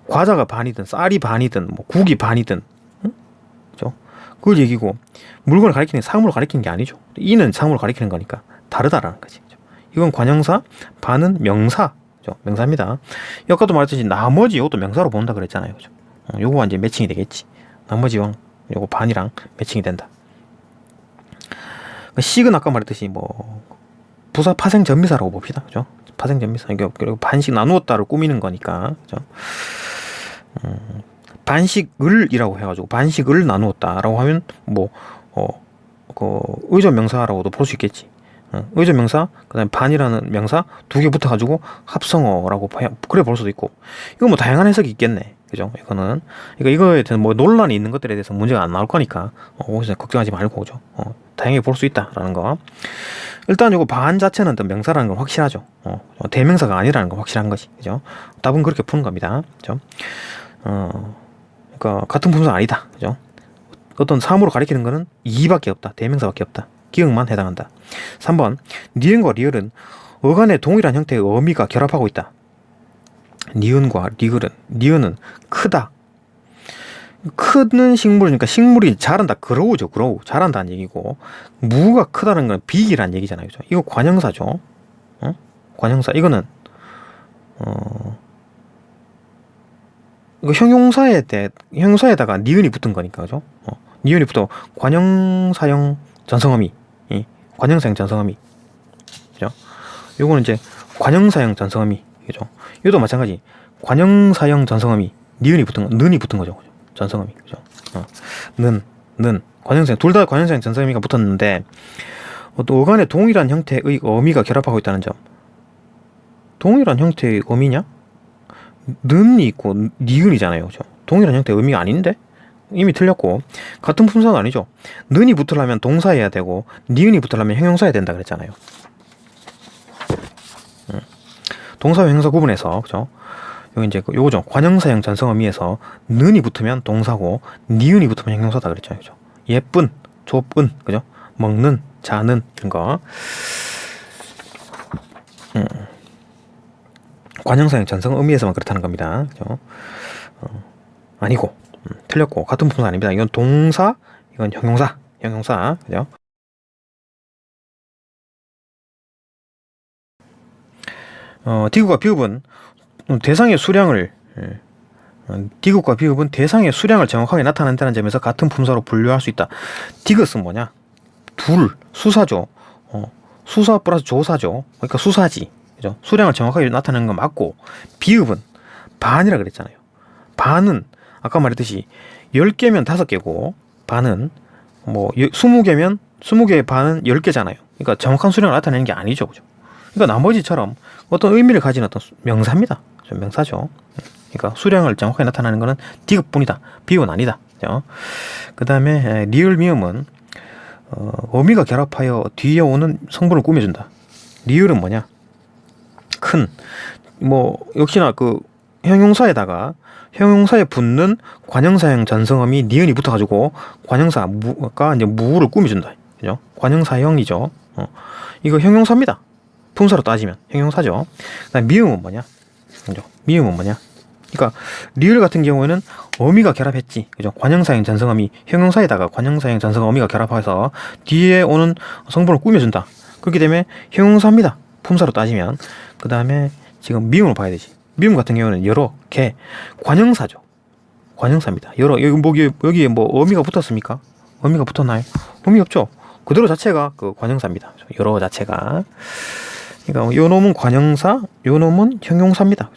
S1: 과자가 반이든, 쌀이 반이든, 뭐 국이 반이든, 그죠? 그걸 얘기고, 물건을 가리키는 게 사물을 가리키는 게 아니죠. 이는 사물을 가리키는 거니까 다르다라는 거지. 그죠? 이건 관형사, 반은 명사. 명사입니다. 아까도 말했듯이 나머지 이것도 명사로 본다 그랬잖아요. 그죠? 요거와 이제 매칭이 되겠지. 나머지랑 요거 반이랑 매칭이 된다. 식은 아까 말했듯이 뭐 부사 파생 전미사라고 봅시다. 그죠? 파생 전미사. 그리고 반씩 나누었다를 꾸미는 거니까. 그죠? 반씩을이라고 해가지고 반씩을 나누었다라고 하면 뭐 의존 명사라고도 볼 수 있겠지. 의존 명사, 그다음에 반이라는 명사 2개 붙어가지고 합성어라고 그래 볼 수도 있고, 이거 뭐 다양한 해석이 있겠네. 그죠? 이거는 이거에 대해서 뭐 논란이 있는 것들에 대해서 문제가 안 나올 거니까 거기서 걱정하지 말고, 그죠? 다양하게 볼 수 있다라는 거. 일단 이거 반 자체는 또 명사라는 건 확실하죠. 대명사가 아니라는 건 확실한 것이, 그죠? 답은 그렇게 푸는 겁니다. 그죠? 그러니까 같은 품사 아니다. 그죠? 어떤 사물을 가리키는 거는 이밖에 없다. 대명사밖에 없다. 기억만 해당한다. 3번, 니은과 리을은 어간의 동일한 형태의 어미가 결합하고 있다. 니은과 리을은, 니은은 크다. 크는 식물이니까 식물이 자란다. 그로우죠. 그로우. 자란다는 얘기고, 무가 크다는 건 빅이란 얘기잖아요. 그죠? 이거 관형사죠. 관형사. 이거는 이거 형용사에다가 니은이 붙은 거니까, 그죠? 니은이 붙어 관형사형 전성어미, 관형사형 전성어미, 그죠? 요거는 이제 관형사형 전성어미, 그죠? 이것도 마찬가지. 관형사형 전성어미, 니은이 붙은 거, 는이 붙은 거죠, 그죠? 전성어미, 그죠? 는, 관형사형, 둘 다 관형사형 전성어미가 붙었는데, 또 어간의 동일한 형태의 어미가 결합하고 있다는 점. 동일한 형태의 어미냐? 는이 있고 니은이잖아요, 그죠? 동일한 형태의 의미가 아닌데? 이미 틀렸고, 같은 품사는 아니죠. 는이 붙으려면 동사해야 되고, 니은이 붙으려면 형용사해야 된다 그랬잖아요. 동사와 형용사 구분해서, 그죠? 여기 이제 요거죠. 관형사형 전성어미에서 는이 붙으면 동사고, 니은이 붙으면 형용사다 그랬잖아요. 그죠? 예쁜, 좁은, 그죠? 먹는, 자는 이런 거. 관형사형 전성 의미에서만 그렇다는 겁니다. 그죠? 아니고 틀렸고 같은 품사 아닙니다. 이건 동사, 이건 형용사, 그죠? 디귿과 비읍은 대상의 수량을 디귿과 비읍은 대상의 수량을 정확하게 나타낸다는 점에서 같은 품사로 분류할 수 있다. 디귿은 뭐냐? 둘, 수사죠. 수사 플러스 조사죠. 그러니까 수사지. 그죠? 수량을 정확하게 나타내는 건 맞고, 비읍은 반이라 그랬잖아요. 반은 아까 말했듯이 10개면 5개고, 반은 뭐 20개면 20개의 반은 10개잖아요. 그러니까 정확한 수량을 나타내는 게 아니죠. 그죠? 그러니까 나머지처럼 어떤 의미를 가진 어떤 명사입니다. 명사죠. 그러니까 수량을 정확하게 나타내는 것은 디귿뿐이다. 비읍은 아니다. 그죠? 그 다음에 리을 미음은 어미가 결합하여 뒤에 오는 성분을 꾸며준다. 리을은 뭐냐? 큰, 뭐 역시나 그 형용사에다가 형용사에 붙는 관형사형 전성어미 니은이 붙어가지고 관형사가 이제 무를 꾸며준다. 그죠? 관형사형이죠. 이거 형용사입니다. 품사로 따지면 형용사죠. 그다음 미음은 뭐냐? 그죠? 미음은 뭐냐? 그러니까 리을 같은 경우에는 어미가 결합했지. 그죠? 관형사형 전성어미 형용사에다가 관형사형 전성어미가 결합해서 뒤에 오는 성분을 꾸며준다. 그렇기 때문에 형용사입니다. 품사로 따지면. 그 다음에 지금 미음을 봐야 되지. 미음 같은 경우는 여러 개 관형사죠. 관형사입니다. 여러 여기에 뭐 어미가 붙었습니까? 어미가 붙었나요? 의미 없죠. 그대로 자체가 그 관형사입니다. 여러 자체가. 그러니까 요 놈은 관형사, 요 놈은 형용사입니다.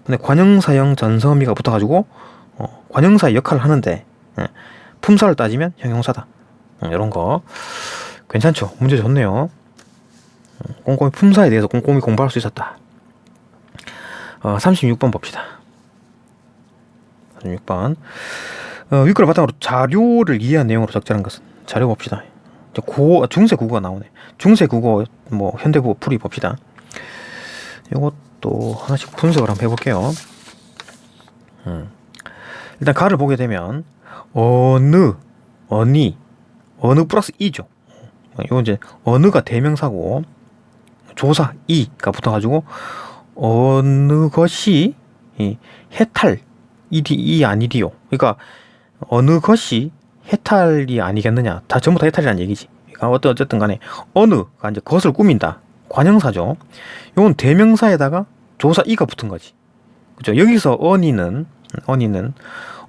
S1: 근데 관형사형 전성어미가 붙어가지고 관형사의 역할을 하는데 품사를 따지면 형용사다. 이런 거 괜찮죠? 문제 좋네요. 꼼꼼히 품사에 대해서 꼼꼼히 공부할 수 있었다. 36번 봅시다. 36번. 윗글을 바탕으로 자료를 이해한 내용으로 적절한 것은? 자료 봅시다. 중세 국어가 나오네. 중세 국어 뭐 현대국어 풀이 봅시다. 이것도 하나씩 분석을 한번 해볼게요. 일단 가를 보게 되면 어느, 어니, 어느 플러스 이죠. 이건 이제 어느가 대명사고 조사 이가 붙어가지고 어느 것이 해탈 이 아니리요. 그러니까 어느 것이 해탈이 아니겠느냐. 다 전부 다 해탈이라는 얘기지. 그러니까 어쨌든 간에 어느가 이제 것을 꾸민다. 관형사죠. 이건 대명사에다가 조사 이가 붙은 거지. 그죠? 여기서 어니는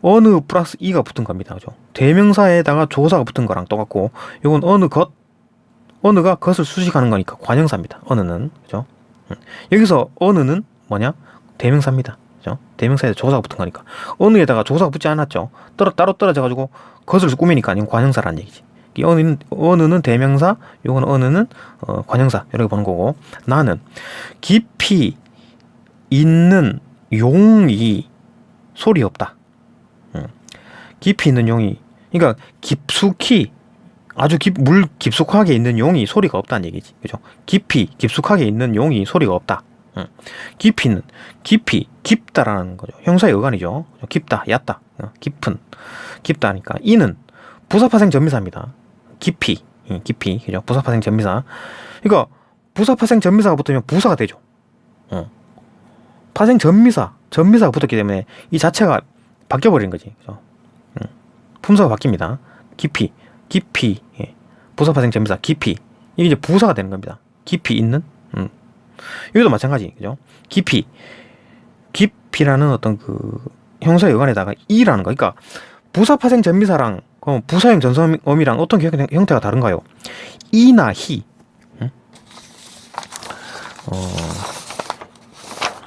S1: 어느 플러스 이가 붙은 겁니다. 그죠? 대명사에다가 조사가 붙은 거랑 똑같고, 이건 어느가 것을 수식하는 거니까 관형사입니다. 어느는. 그죠? 여기서 어느는 뭐냐? 대명사입니다. 그죠? 대명사에다 조사가 붙은 거니까. 어느에다가 조사가 붙지 않았죠. 따로 떨어져가지고 것을 꾸미니까 이건 관형사라는 얘기지. 어느는 대명사, 요건 어느는 관형사. 이렇게 보는 거고, 나는 깊이 있는 용이 소리 없다. 깊이 있는 용이, 그러니까 깊숙이 아주 물 깊숙하게 있는 용이 소리가 없다는 얘기지. 그죠? 깊숙하게 있는 용이 소리가 없다. 깊이는 깊다라는 거죠. 형사의 어간이죠. 깊다, 얕다, 깊다니까. 이는 부사파생 전미사입니다. 깊이, 그죠? 부사파생 전미사. 그러니까 부사파생 전미사가 붙으면 부사가 되죠. 파생 전미사가 붙었기 때문에 이 자체가 바뀌어버린 거지. 그죠? 품사가 바뀝니다. 깊이, 부사파생 전미사, 깊이. 이게 이제 부사가 되는 겁니다. 깊이 있는, 여기도 마찬가지, 그죠? 깊이라는 어떤 그 형사의 어간에다가 이라는 거. 그러니까 부사파생 전미사랑 부사형 전성어미랑 어떤 형태가 다른가요? 이나 히.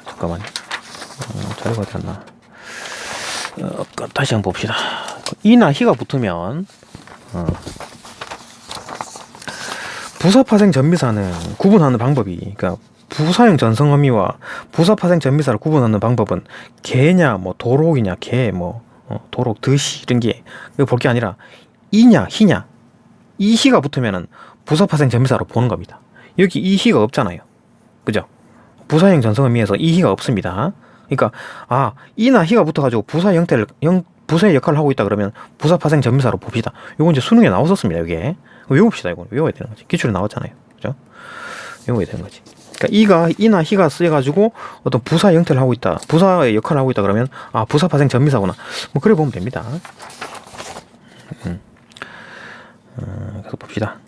S1: 잠깐만. 자료가 어디 갔나? 다시 한번 봅시다. 이나 히가 붙으면 부사파생 전미사는 구분하는 방법이, 그러니까 부사형 전성어미와 부사파생 전미사를 구분하는 방법은 개냐, 뭐 도록이냐, 개, 뭐 도록, 드시 이런 게 볼 게 아니라 이냐, 히냐, 이 히가 붙으면은 부사파생 전미사로 보는 겁니다. 여기 이 히가 없잖아요. 그죠? 부사형 전성어미에서 이 히가 없습니다. 그러니까 이나 히가 붙어가지고 부사 부사의 역할을 하고 있다 그러면 부사 파생 전미사로 봅시다. 요거 이제 수능에 나왔었습니다. 여기에 외웁시다. 이거 외워야 되는 거지. 기출에 나왔잖아요. 그죠? 외워야 되는 거지. 그러니까 이나 희가 쓰여가지고 어떤 부사 형태를 하고 있다, 부사의 역할을 하고 있다 그러면 아 부사 파생 전미사구나. 뭐 그래 보면 됩니다. 그래서 봅시다.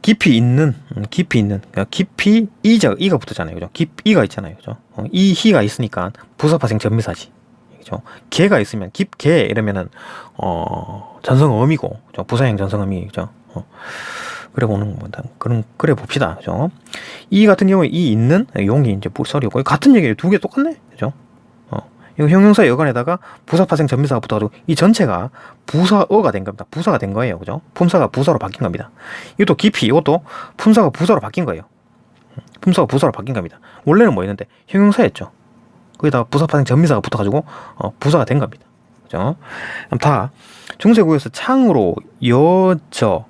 S1: 깊이 있는, 그러니까 깊이 이가 붙었잖아요, 그죠? 이가 있잖아요, 그죠? 이 희가 있으니까 부사 파생 전미사지, 그죠? 개가 있으면 깊게 이러면은 전성어음이고, 그죠? 부사형 전성어음이, 그죠? 그래 보는 겁니다. 그래 봅시다, 그죠? 이 같은 경우에 이 있는 용이 이제 뿔설이고 같은 얘기예요. 두 개 똑같네, 그죠? 이거 형용사의 여간에다가 부사 파생 전미사가 붙어가지고 이 전체가 부사어가 된 겁니다. 부사가 된 거예요, 그죠? 품사가 부사로 바뀐 겁니다. 이것도 깊이, 이것도 품사가 부사로 바뀐 거예요. 품사가 부사로 바뀐 겁니다. 원래는 뭐였는데 형용사였죠. 거기다가 부사 파생 전미사가 붙어가지고 부사가 된 겁니다, 그죠? 그럼 다 중세구에서 창으로 여저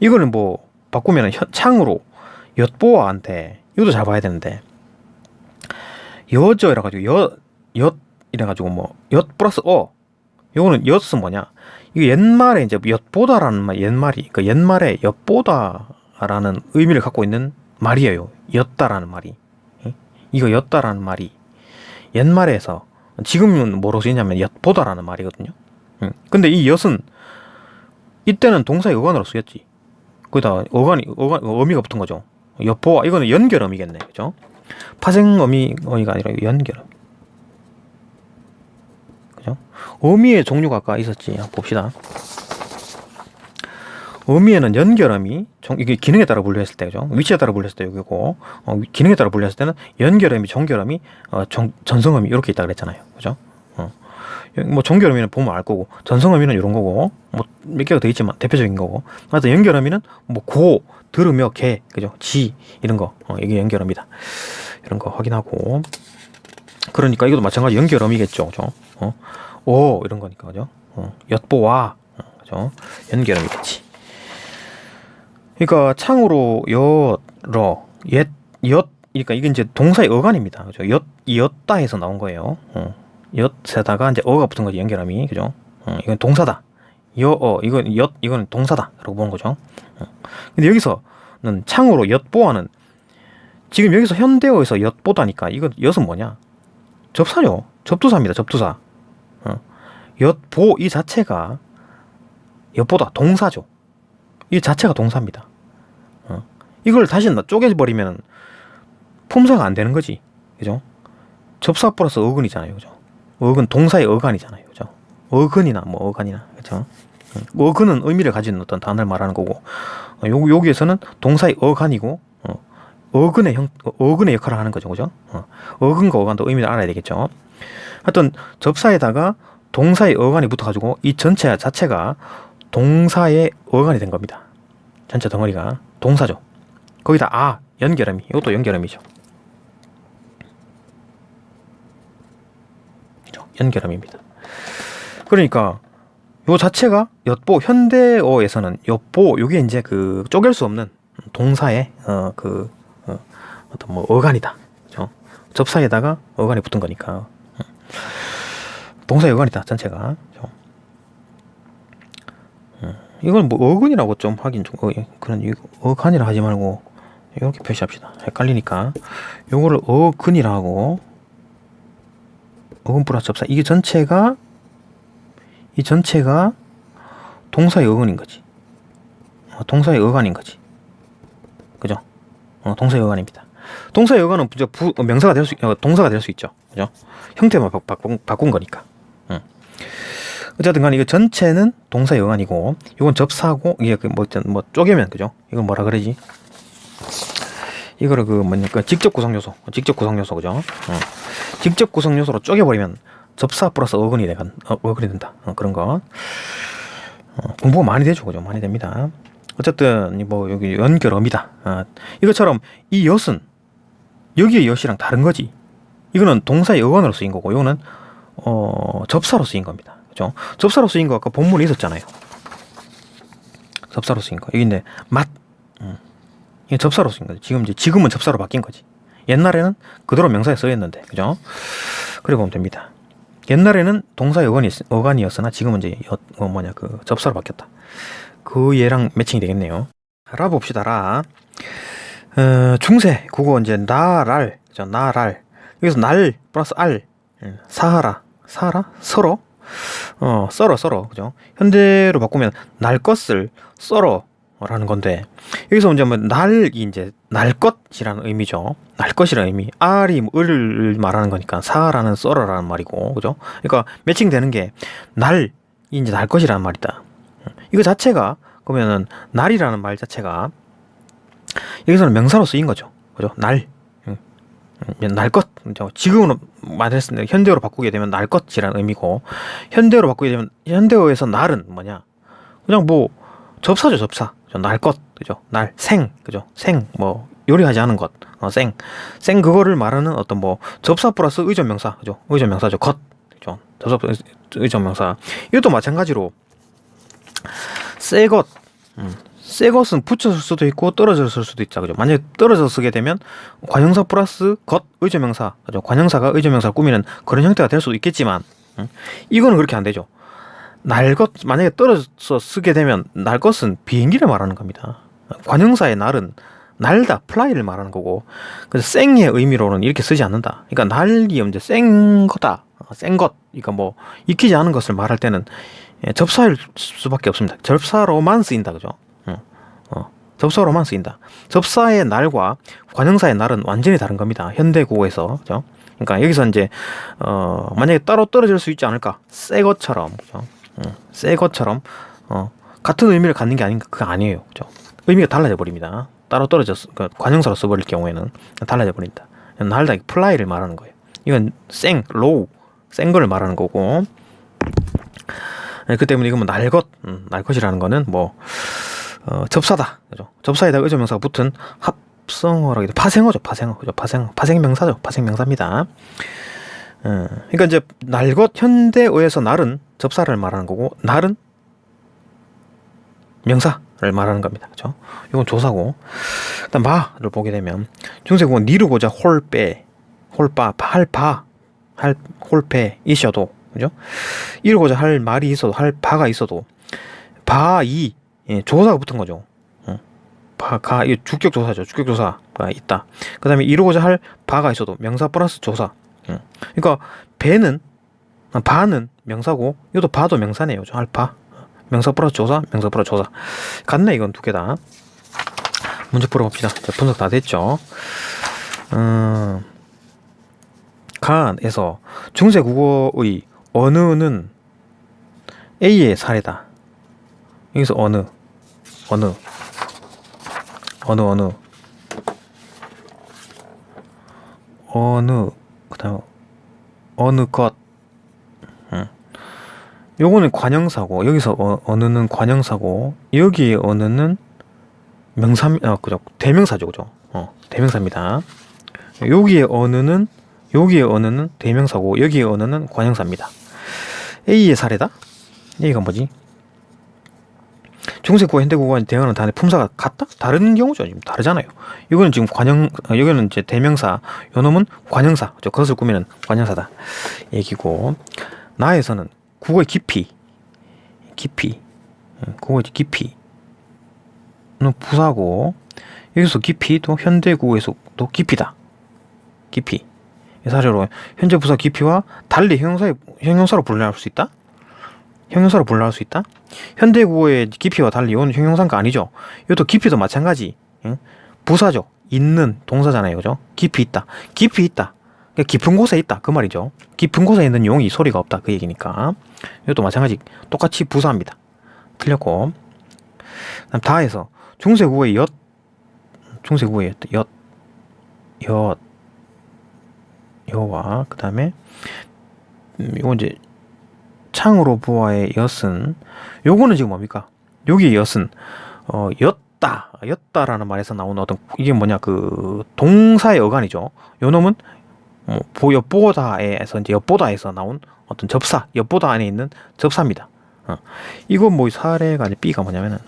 S1: 이거는 뭐 바꾸면은 창으로 엿보아한테 이것도 잘 봐야 되는데 여저 이래가지고 엿 이래가지고 뭐 엿 플러스 요거는 엿은 뭐냐, 이게 옛말에 이제 엿보다라는 말, 그 옛말에 엿보다라는 의미를 갖고 있는 말이에요. 엿다라는 말이, 이거 엿다라는 말이 옛말에서, 지금은 뭐로 쓰이냐면 엿보다라는 말이거든요. 근데 이 엿은 이때는 동사의 어간으로 쓰였지. 거기다 어미가 붙은 거죠. 엿보아, 이거는 연결어미겠네, 그죠? 파생어미가 아니라 연결어미, 그죠? 어미의 종류가 아까 있었지. 봅시다. 어미에는 연결어미, 이게 기능에 따라 분류했을 때, 그죠? 위치에 따라 분류했을 때 여기고, 기능에 따라 분류했을 때는 연결어미, 종결어미, 전성어미 이렇게 있다 그랬잖아요, 그죠? 뭐 종결어미는 보면 알 거고, 전성어미는 이런 거고, 뭐 몇 개가 더 있지만 대표적인 거고, 하여튼 연결어미는 뭐 고, 들으며, 개, 그죠? 지 이런 거, 이게 연결어미다. 이런 거 확인하고, 그러니까 이것도 마찬가지 연결어미겠죠, 그죠? 오 이런 거니까, 그죠? 엿보아, 그죠? 연결어미겠지. 그러니까 창으로 엿러 그러니까 이게 이제 동사의 어간입니다, 그죠? 엿다에서 나온 거예요. 엿에다가 이제 어가 붙은 거지, 연결함이, 그죠? 이건 동사다. 이건 동사다. 라고 보는 거죠. 근데 여기서는 창으로 엿보아는, 지금 여기서 현대어에서 엿보다니까, 이거 엿은 뭐냐? 접사죠. 접두사입니다, 접두사. 엿보, 이 자체가 엿보다, 동사죠. 이 자체가 동사입니다. 이걸 다시 쪼개버리면 품사가 안 되는 거지, 그죠? 접사 플러스 어근이잖아요, 그죠? 어근, 동사의 어간이잖아요, 그죠? 어근이나 뭐 어간이나, 그죠? 어근은 의미를 가진 어떤 단어를 말하는 거고, 여기에서는 동사의 어간이고, 어근의 역할을 하는 거죠, 그죠? 어근과 어간도 의미를 알아야 되겠죠. 하여튼 접사에다가 동사의 어간이 붙어가지고 이 전체 자체가 동사의 어간이 된 겁니다. 전체 덩어리가 동사죠. 거기다 연결음이, 이것도 연결음이죠. 연결음입니다. 그러니까 요 자체가 엿보, 현대어에서는 엿보, 요게 이제 그 쪼갤 수 없는 동사의 어떤 뭐 어간이다, 그죠? 접사에다가 어간이 붙은 거니까 동사의 어간이다, 전체가, 그죠? 이건 뭐 어근이라고 좀 하긴 좀 그런, 어간이라 하지 말고 이렇게 표시합시다. 헷갈리니까 요거를 어근이라 하고, 어근 플러스 접사, 이 전체가 동사의 어근인 거지. 동사의 어간인 거지, 그죠? 동사의 어간입니다. 동사의 어간은 명사가 될 수, 동사가 될 수 있죠, 그죠? 형태만 바꾼 거니까. 어쨌든 간에 이거 전체는 동사의 어간이고, 이건 접사고, 이게 뭐 쪼개면, 그죠? 이건 뭐라 그러지? 이거를 직접 구성 요소, 그죠? 직접 구성 요소로 쪼개버리면 접사 플러스 어근이 된다. 그런 거. 공부가 많이 되죠, 그죠? 많이 됩니다. 어쨌든 뭐 여기 연결어미다. 이것처럼 이 엿은 여기의 엿이랑 다른 거지. 이거는 동사의 어간으로 쓰인 거고, 이거는 접사로 쓰인 겁니다, 그죠? 접사로 쓰인 거 아까 본문에 있었잖아요. 접사로 쓰인 거 여기 있네. 맛. 이게 접사로 쓰인 거지. 지금은 접사로 바뀐 거지. 옛날에는 그대로 명사에 써있는데, 그죠? 그래 보면 됩니다. 옛날에는 동사의 어간이었으나 지금은 이제 접사로 바뀌었다. 그 얘랑 매칭이 되겠네요. 라 봅시다. 라. 중세 국어 이제 나랄, 그죠? 나랄. 여기서 날 플러스 알, 사하라, 서로, 썰어, 그죠? 현대로 바꾸면 날 것을 썰어라는 건데, 여기서 이제 날이 이제 날 것이라는 의미죠. 날 것이라는 의미. 알이 을을 말하는 거니까 사하라는 썰어라는 말이고, 그죠? 그러니까 매칭되는 게 날이 이제 날 것이라는 말이다. 이거 자체가 그러면은 날이라는 말 자체가 여기서는 명사로 쓰인 거죠. 그죠? 날. 날 것. 지금은 말했습니다. 현대어로 바꾸게 되면 날 것이라는 의미고, 현대어로 바꾸게 되면 현대어에서 날은 뭐냐? 그냥 뭐 접사죠, 접사. 날 것. 그죠? 날 생. 그죠? 생. 뭐 요리하지 않은 것. 생 그거를 말하는 어떤 뭐 접사 플러스 의존 명사. 그죠? 의존 명사죠. 것. 그죠? 접사 플러스 의존 명사. 이것도 마찬가지로 새 것. 새 것은 붙여서 쓸 수도 있고 떨어져서 쓸 수도 있죠. 그죠? 만약에 떨어져서 쓰게 되면 관형사 플러스 것 의조명사, 그죠? 관형사가 의조명사를 꾸미는 그런 형태가 될 수도 있겠지만, 이거는 그렇게 안 되죠. 날 것, 만약에 떨어져서 쓰게 되면 날 것은 비행기를 말하는 겁니다. 관형사의 날은 날다, 플라이를 말하는 거고, 그래서 생의 의미로는 이렇게 쓰지 않는다. 그러니까 날이 이제 센 거다, 센 것, 그러니까 뭐 익히지 않은 것을 말할 때는 접사일 수밖에 없습니다. 접사로만 쓰인다, 그죠? 접사로만 쓰인다. 접사의 날과 관형사의 날은 완전히 다른 겁니다. 현대국어에서, 그죠? 그러니까 여기서 이제 만약에 따로 떨어질 수 있지 않을까? 새 것처럼, 그죠? 새 것처럼 같은 의미를 갖는 게 아닌가? 그거 아니에요, 그죠? 의미가 달라져 버립니다. 따로 떨어져서 관형사로 써버릴 경우에는 달라져 버린다. 날다, 플라이를 말하는 거예요. 이건 로우, 센 거를 말하는 거고. 그 때문에 이건 뭐 날 것이라는 거는 뭐 접사다, 그죠? 접사에다 의조명사가 붙은 합성어라고 해도 파생어죠, 파생어, 그죠? 파생명사죠, 파생명사입니다. 그러니까 이제 날 것, 현대어에서 날은 접사를 말하는 거고, 날은 명사를 말하는 겁니다, 그죠? 이건 조사고. 일단 마를 보게 되면 중세국어는 니르고자 홀빼, 홀빠, 홀빼 있어도, 그죠? 이르고자 할 말이 있어도, 할 바가 있어도, 바이 조사가 붙은 거죠. 이 주격 조사죠. 주격 조사가 있다. 그 다음에 이루고자 할 바가 있어도 명사 플러스 조사. 그러니까 바는 명사고, 이것도 바도 명사네요. 할 바. 명사 플러스 조사, 명사 플러스 조사. 같네, 이건 두 개 다. 문제 풀어봅시다. 자, 분석 다 됐죠. 간에서 중세 국어의 어느는 A의 사례다. 여기서 어느 그다음 어느 것. 요거는 관형사고, 여기서 어느는 관형사고, 여기에 어느는 그죠? 대명사죠, 그죠? 대명사입니다. 여기에 어느는 대명사고, 여기에 어느는 관형사입니다. A의 사례다. A가 뭐지? 중세국어, 현대국어와 대응하는 단어의 품사가 같다? 다른 경우죠. 지금 다르잖아요. 이거는 지금 여기는 이제 대명사, 요놈은 관형사, 그것을 꾸미는 관형사다 얘기고, 나에서는 국어의 깊이, 국어의 깊이는 부사고, 여기서 깊이도 현대국어에서도 깊이다. 깊이. 사례로 현재 부사 깊이와 달리 형용사로 분류할 수 있다. 형용사로 분류할 수 있다. 현대국어의 깊이와 달리 이건 형용사가 아니죠. 이것도 깊이도 마찬가지. 부사죠. 있는 동사잖아요, 그죠? 깊이 있다. 그러니까 깊은 곳에 있다, 그 말이죠. 깊은 곳에 있는 용이 소리가 없다, 그 얘기니까. 이것도 마찬가지. 똑같이 부사입니다. 틀렸고. 그다음 다에서 중세국어의 여와 그 다음에 이건 이제 창으로 보아의 엿은, 요거는 지금 뭡니까? 여기의 엿은 엿다라는 말에서 나오는 어떤, 이게 뭐냐, 그 동사의 어간이죠. 요놈은 엿보다에서 나온 어떤 접사, 엿보다 안에 있는 접사입니다. 이건 뭐 사례가 아니 B가 뭐냐면은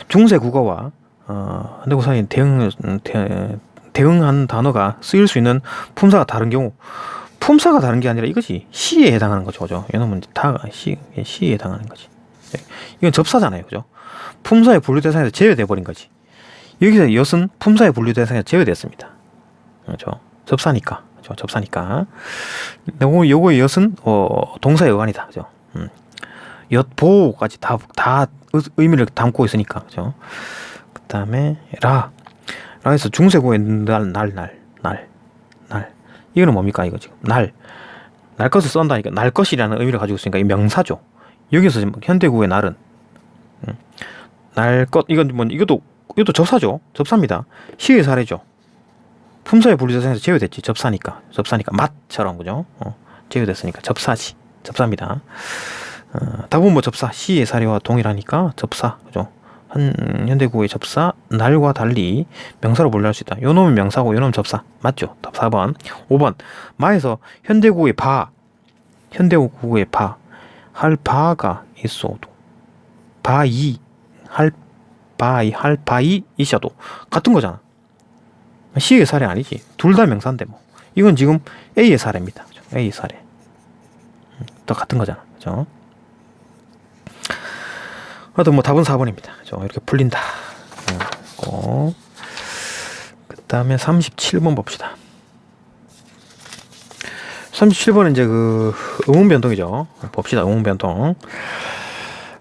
S1: 중세 국어와 현대국어 사이의 대응하는 단어가 쓰일 수 있는 품사가 다른 경우, 품사가 다른 게 아니라 이것이 시에 해당하는 거죠. 그죠? 이놈은 다가 시에 해당하는 거지. 이건 접사잖아요. 그죠? 품사의 분류 대상에서 제외돼 버린 거지. 여기서 엿은 품사의 분류 대상에서 제외됐습니다. 그렇죠? 접사니까. 그렇죠? 접사니까. 요거의 엿은 동사의 어간이다. 그죠? 엿보까지 다 의미를 담고 있으니까. 그죠? 그다음에 라에서 중세고의 날. 이거는 뭡니까? 이거 지금 날 것을 썬다니까 날 것이라는 의미를 가지고 있으니까 이 명사죠. 여기서 지금 현대구의 날은 날 것, 이건 뭐 이것도 접사죠. 접사입니다. 시의 사례죠. 품사의 분류대상에서 제외됐지. 접사니까 맛처럼. 그죠? 제외됐으니까 접사입니다. 다분 뭐 접사 시의 사례와 동일하니까 접사. 그죠? 현대구의 접사 날과 달리 명사로 분류할 수 있다. 요놈은 명사고 요놈은 접사. 맞죠? 답 4번. 5번 마에서 현대구의 바 할 바가 있어도 할 바이 있어도 같은 거잖아. C의 사례 아니지. 둘 다 명사인데 뭐. 이건 지금 A의 사례입니다. 그죠? A의 사례. 또 같은 거잖아. 그죠? 하여튼 뭐 답은 4번입니다. 그죠? 이렇게 풀린다. 그 다음에 37번 봅시다. 37번은 이제 그 음운 변동이죠. 봅시다. 음운 변동.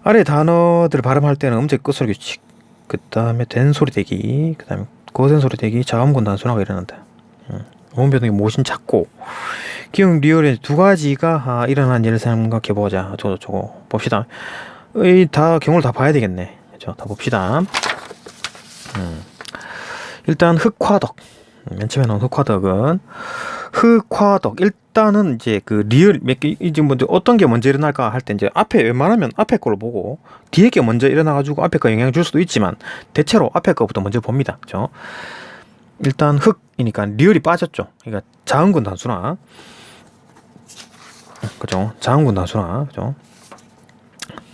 S1: 아래 단어들을 발음할 때는 음색 끝소리 규칙, 그 다음에 된소리 대기, 그 다음에 거센소리 대기, 자음군 단순화가 일어난다. 음운 변동이 모신 찾고 기억 리얼의 두 가지가 일어난 예를 생각해보자. 저거 봅시다. 다 경우를 다 봐야 되겠네. 그죠? 다 봅시다. 일단 흑화덕. 맨 처음에 나온 흑화덕은 일단은 이제 그 리얼 이제 먼저 어떤 게 먼저 일어날까 할 때 이제 앞에 웬만하면 앞에 거를 보고 뒤에 게 먼저 일어나가지고 앞에 거 영향을 줄 수도 있지만 대체로 앞에 거부터 먼저 봅니다. 그죠? 일단 흑이니까 리얼이 빠졌죠. 그러니까 자음군 단순화. 그죠? 자음군 단순화. 그죠?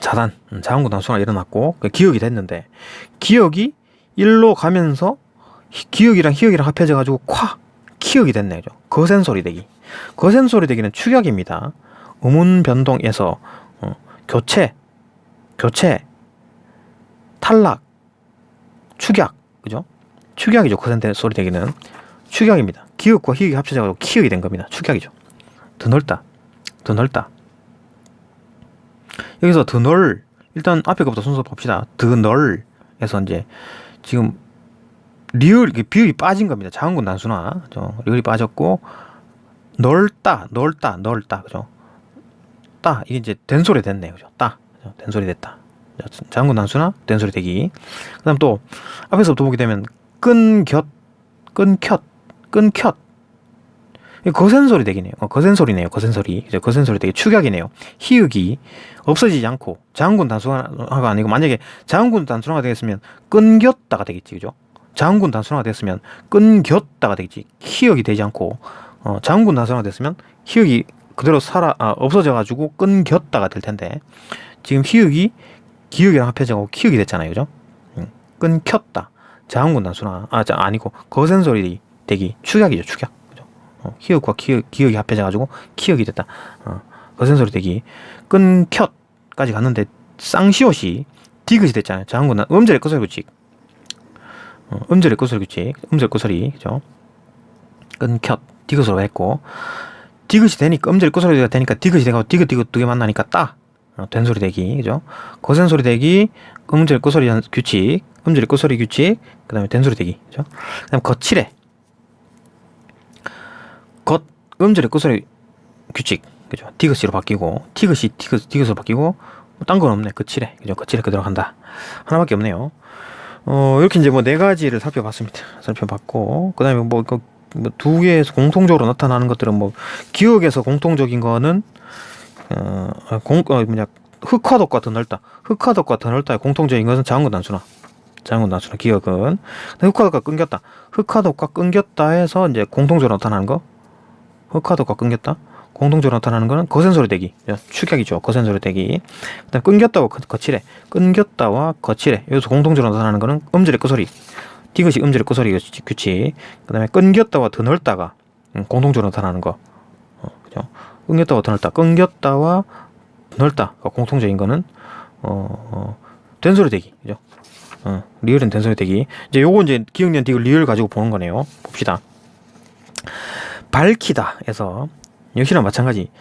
S1: 자단, 자음군 단순화가 일어났고 기억이 됐는데 기억이 일로 가면서 기억이랑 희역이랑 합해져 가지고 키역이 됐네요. 거센소리 대기. 거센소리 대기는 축약입니다. 음운 변동에서 교체, 탈락, 축약, 그죠? 축약이죠. 거센소리 대기는 축약입니다. 기역과 희역이 합쳐져 가지고 키역이 된 겁니다. 축약이죠. 더 넓다. 여기서 더 넓, 일단 앞에 것부터 순서 봅시다. 더 넓에서 이제 지금 리얼, 비율이 빠진 겁니다. 자음군 단순화. 그죠? 리얼이 빠졌고, 넓다. 그죠? 이게 이제 된소리 됐네. 그죠? 그죠? 된소리 됐다. 자음군 단순화, 된소리 되기. 그 다음 또, 앞에서부터 보게 되면, 끊겼. 거센소리 되기네요. 거센소리네요. 거센소리. 그죠? 거센소리 되기. 축약이네요. 희역이 없어지지 않고, 자음군 단순화가 아니고, 만약에 자음군 단순화가 되겠으면, 끊겼다가 되겠지. 그죠? 자음군 단순화가 됐으면 끊겼다가 되겠지. 희역이 되지 않고 자음군 단순화가 됐으면 희역이 그대로 없어져가지고 끊겼다가 될 텐데 지금 희역이 기역이랑 합해져가지고 키역이 됐잖아요. 그죠? 끊겼다. 자음군 단순화 아니고 거센소리 대기 축약이죠. 축약. 그죠? 희역과 기역이 합해져가지고 키역이 됐다. 거센소리 대기 끊겼까지 갔는데 쌍시옷이 디귿이 됐잖아요. 자음군 음절의 끝소리 규칙. 음절의 끝소리 규칙, 음절 끝소리, 그죠? 끊겼, 디귿으로 했고, 디귿이 되니까, 음절의 끝소리가 되니까 디귿이 되고, 디귿 두 개 만나니까 된소리 되기, 그죠? 거센소리 되기, 음절의 끝소리 규칙, 음절의 끝소리 규칙, 그 다음에 된소리 되기, 그죠? 그 다음 거칠해. 음절의 끝소리 규칙, 그죠? 디귿으로 바뀌고, 디귿으로 바뀌고, 딴 건 없네. 거칠해, 그죠? 거칠해 그대로 간다. 하나밖에 없네요. 이렇게 이제 뭐 네 가지를 살펴봤고, 그 다음에 뭐 두 개에서 공통적으로 나타나는 것들은 뭐, 기억에서 공통적인 거는, 흑화덕과 더 넓다의 공통적인 것은 자음군 단순화, 기억은. 흑화덕과 끊겼다. 흑화덕과 끊겼다 해서 이제 공통적으로 나타나는 거, 흑화덕과 끊겼다. 공통적으로 나타나는 거는 거센소리 대기, 축약이죠. 거센소리 대기. 그다음 끊겼다와 거칠해. 여기서 공통적으로 나타나는 거는 음절의 끝소리, 디귿이 음절의 끝소리 규칙. 그 다음에 끊겼다와 더 넓다가 공통적으로 나타나는 거. 그죠? 끊겼다와 더 넓다. 끊겼다와 넓다. 공통적인 거는 된소리 대기. 그죠? 리을은 된소리 대기. 이제 요거 이제 기억년 디귿 리을 가지고 보는 거네요. 봅시다. 밝히다에서 역시나 마찬가지.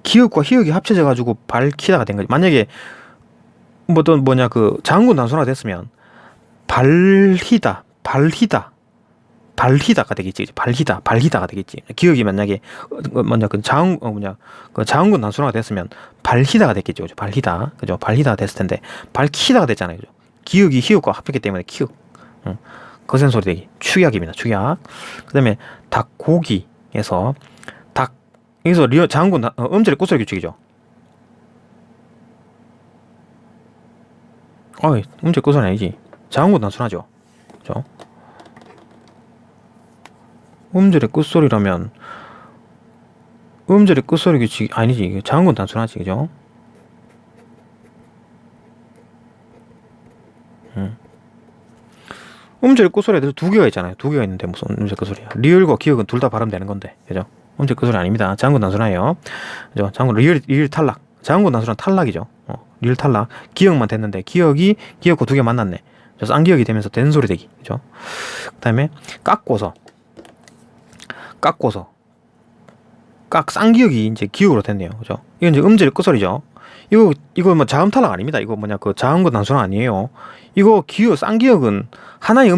S1: 기역과 희역이 합쳐져 가지고 밝히다가 된 거지. 만약에 그 장군 단순화가 됐으면 발히다가 되겠지. 발히다가 되겠지. 기억이 만약에 그 장군 단순화가 됐으면 발히다가 됐겠죠. 그죠? 발히다가 됐을 텐데 밝히다가 됐잖아요. 그죠? 기억이 희역과 합했기 때문에 기억. 거센 소리 대기. 축약입니다. 축약. 그다음에 닭고기에서 여기서 장군 음절의 끝소리 규칙이죠. 음절 끝소리 아니지. 장군 단순하죠. 그죠? 음절의 끝소리라면 음절의 끝소리 규칙 아니지. 장군 단순하지. 그죠? 음절의 끝소리에 대해서 두 개가 있잖아요. 두 개가 있는데 무슨 음절 끝소리야. 리을과 기역은 둘 다 발음되는 건데. 그죠? 음절 끝소리 아닙니다. 장군 단순하예요. 그죠? 장군 리을 탈락. 장군 단순한 탈락이죠. 리을 탈락. 기역만 됐는데 기역과 두 개 만났네. 그래서 쌍기역이 되면서 된소리 되기. 그죠? 그다음에 깎고서 쌍기역이 이제 기역으로 됐네요. 그죠? 이건 이제 음절의 끝소리죠. 이거 뭐 자음 탈락 아닙니다. 이거 그 자음과 단순화 아니에요. 이거 쌍기역은 하나의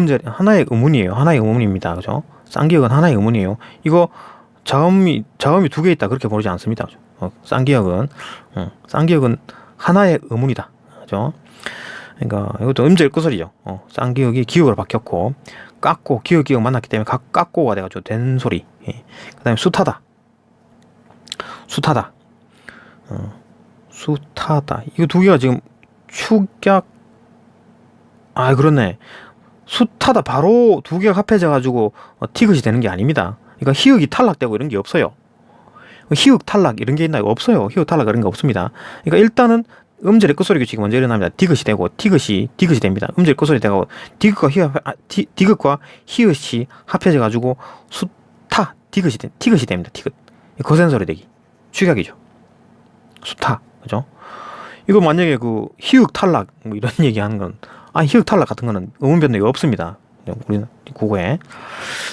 S1: 음문이에요. 하나의 음문입니다. 그죠? 쌍기역은 하나의 음문이에요. 이거 자음이 두 개 있다 그렇게 모르지 않습니다. 그죠? 쌍기역은 하나의 음문이다. 그죠? 그러니까 이것도 음절 끝소리죠. 쌍기역이 기역으로 바뀌었고 기역 만났기 때문에 깎고가 돼가지고 된 소리. 그다음에 숱하다. 이거 두 개가 지금 축약. 그렇네. 숱하다 바로 두 개가 합해져 가지고 티귿이 되는 게 아닙니다. 그러니까 희역이 탈락되고 이런 게 없어요. 희역 탈락 이런 게 있나요? 없어요. 희역 탈락 이런 게 없습니다. 그러니까 일단은 음절의 끝소리 규칙이 먼저 일어납니다. 디귿이 되고 디귿이 됩니다. 음절의 끝소리 되고 디귿과 희엇이 합해져 가지고 티귿이 됩니다. 티귿. 거센 소리 되기. 축약이죠. 숱하. 그죠? 이거 만약에 그 희역 탈락 뭐 이런 얘기하는 건 희역 탈락 같은 거는 음운 변동이 없습니다. 우리는 국어에.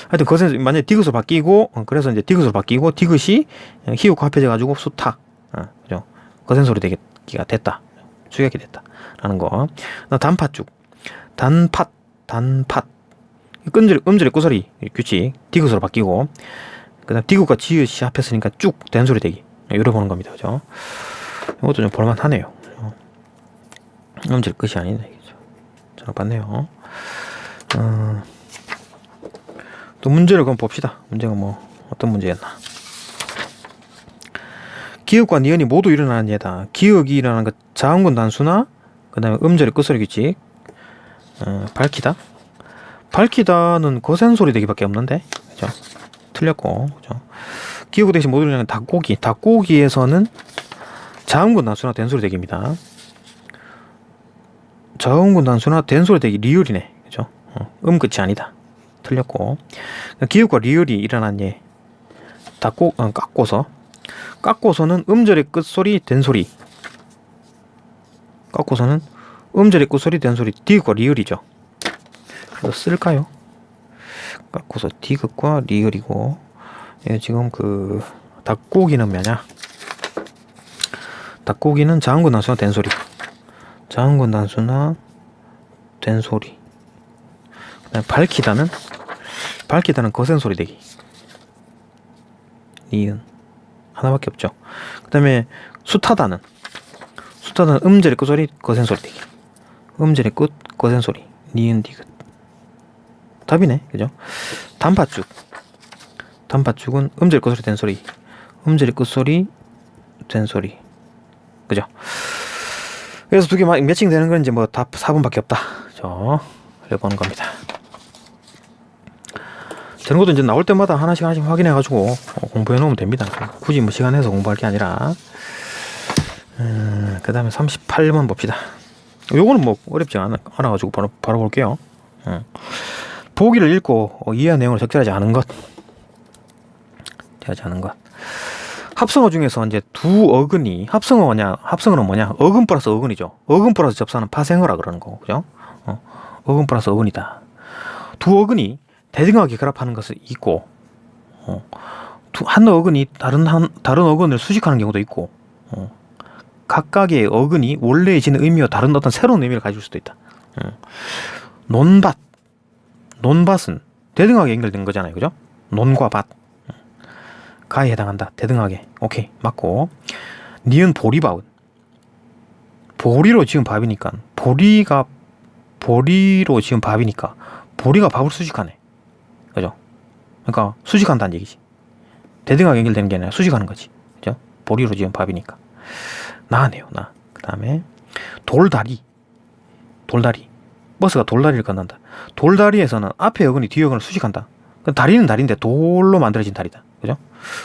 S1: 하여튼 거센 만약에 디귿으로 바뀌고 그래서 이제 디귿으로 바뀌고 디귿이 희역과 합해져 가지고 숱하. 그죠? 거센 소리 되기가 됐다. 축약이 됐다. 라는 거. 단팥죽. 단팥. 음절의 끝소리 규칙 디귿으로 바뀌고 그다음 디귿과 지읒이 합했으니까 쭉 된 소리 되기. 이렇게 보는 겁니다. 그죠? 이것도 좀 볼만하네요. 음절 끝이 아니네. 잘 봤네요. 또 문제를 그럼 봅시다. 문제가 뭐 어떤 문제였나? 기역과 니은이 모두 일어나는 예다. 기역이 일어나는 것 자음군 단수나 그다음에 음절의 끝소리 규칙. 밝히다는 거센 소리 되기밖에 없는데, 그죠? 틀렸고, 그죠? 기역 대신 모두 일어나는 닭고기에서는 자음군 단수나 된소리 되기입니다. 자음군 단수나 된소리 되기 리을이네, 그죠? 끝이 아니다. 틀렸고. 기역과 리을이 일어난 예. 깎고서는 음절의 끝소리 된소리. 깎고서는 음절의 끝소리 된소리 디귿과 리을이죠. 그래서 쓸까요? 깎고서 디귿과 리을이고 지금 그 닭고기는 뭐냐? 닭고기는 자음군 단수나 된소리. 자음군 단수나 된소리. 그다음에 밝히다는 거센 소리 되기. 니은 하나밖에 없죠. 그다음에 숱하다는 음절의 끝소리 거센 소리 되기. 음절의 끝 거센 소리. 니은 디귿. 답이네. 그죠? 단팥죽은 음절의 끝소리 된 소리. 음절의 끝소리 된 소리. 그죠? 그래서 두 개 매칭되는 건 이제 뭐 답 4번밖에 없다. 이렇게 보는 겁니다. 저런 것도 이제 나올 때마다 하나씩 확인해가지고 공부해 놓으면 됩니다. 굳이 뭐 시간 내서 공부할 게 아니라. 그 다음에 38번 봅시다. 요거는 뭐 어렵지 않아가지고 바로 볼게요. 보기를 읽고 이해한 내용을 적절하지 않은 것. 합성어 중에서 이제 두 어근이 합성어는 뭐냐? 어근 플러스 어근이죠. 어근 플러스 접사는 파생어라 그러는 거고, 그죠? 어근 플러스 어근이다. 두 어근이 대등하게 결합하는 것이 있고, 한 어근이 다른 어근을 수식하는 경우도 있고, 각각의 어근이 원래 지닌 의미와 다른 어떤 새로운 의미를 가질 수도 있다. 논밭은 대등하게 연결된 거잖아요, 그죠? 논과 밭. 가에 해당한다. 대등하게. 오케이. 맞고. 니은 보리밥은 보리로 지은 밥이니까 보리로 지은 밥이니까 보리가 밥을 수식하네. 그죠? 그러니까 수식한다는 얘기지. 대등하게 연결되는 게 아니라 수식하는 거지. 그죠? 보리로 지은 밥이니까. 나네요. 나. 그 다음에 돌다리. 버스가 돌다리를 건넌다. 돌다리에서는 앞에 어근이 뒤에 어근을 수식한다. 다리는 다리인데 돌로 만들어진 다리다. 그죠?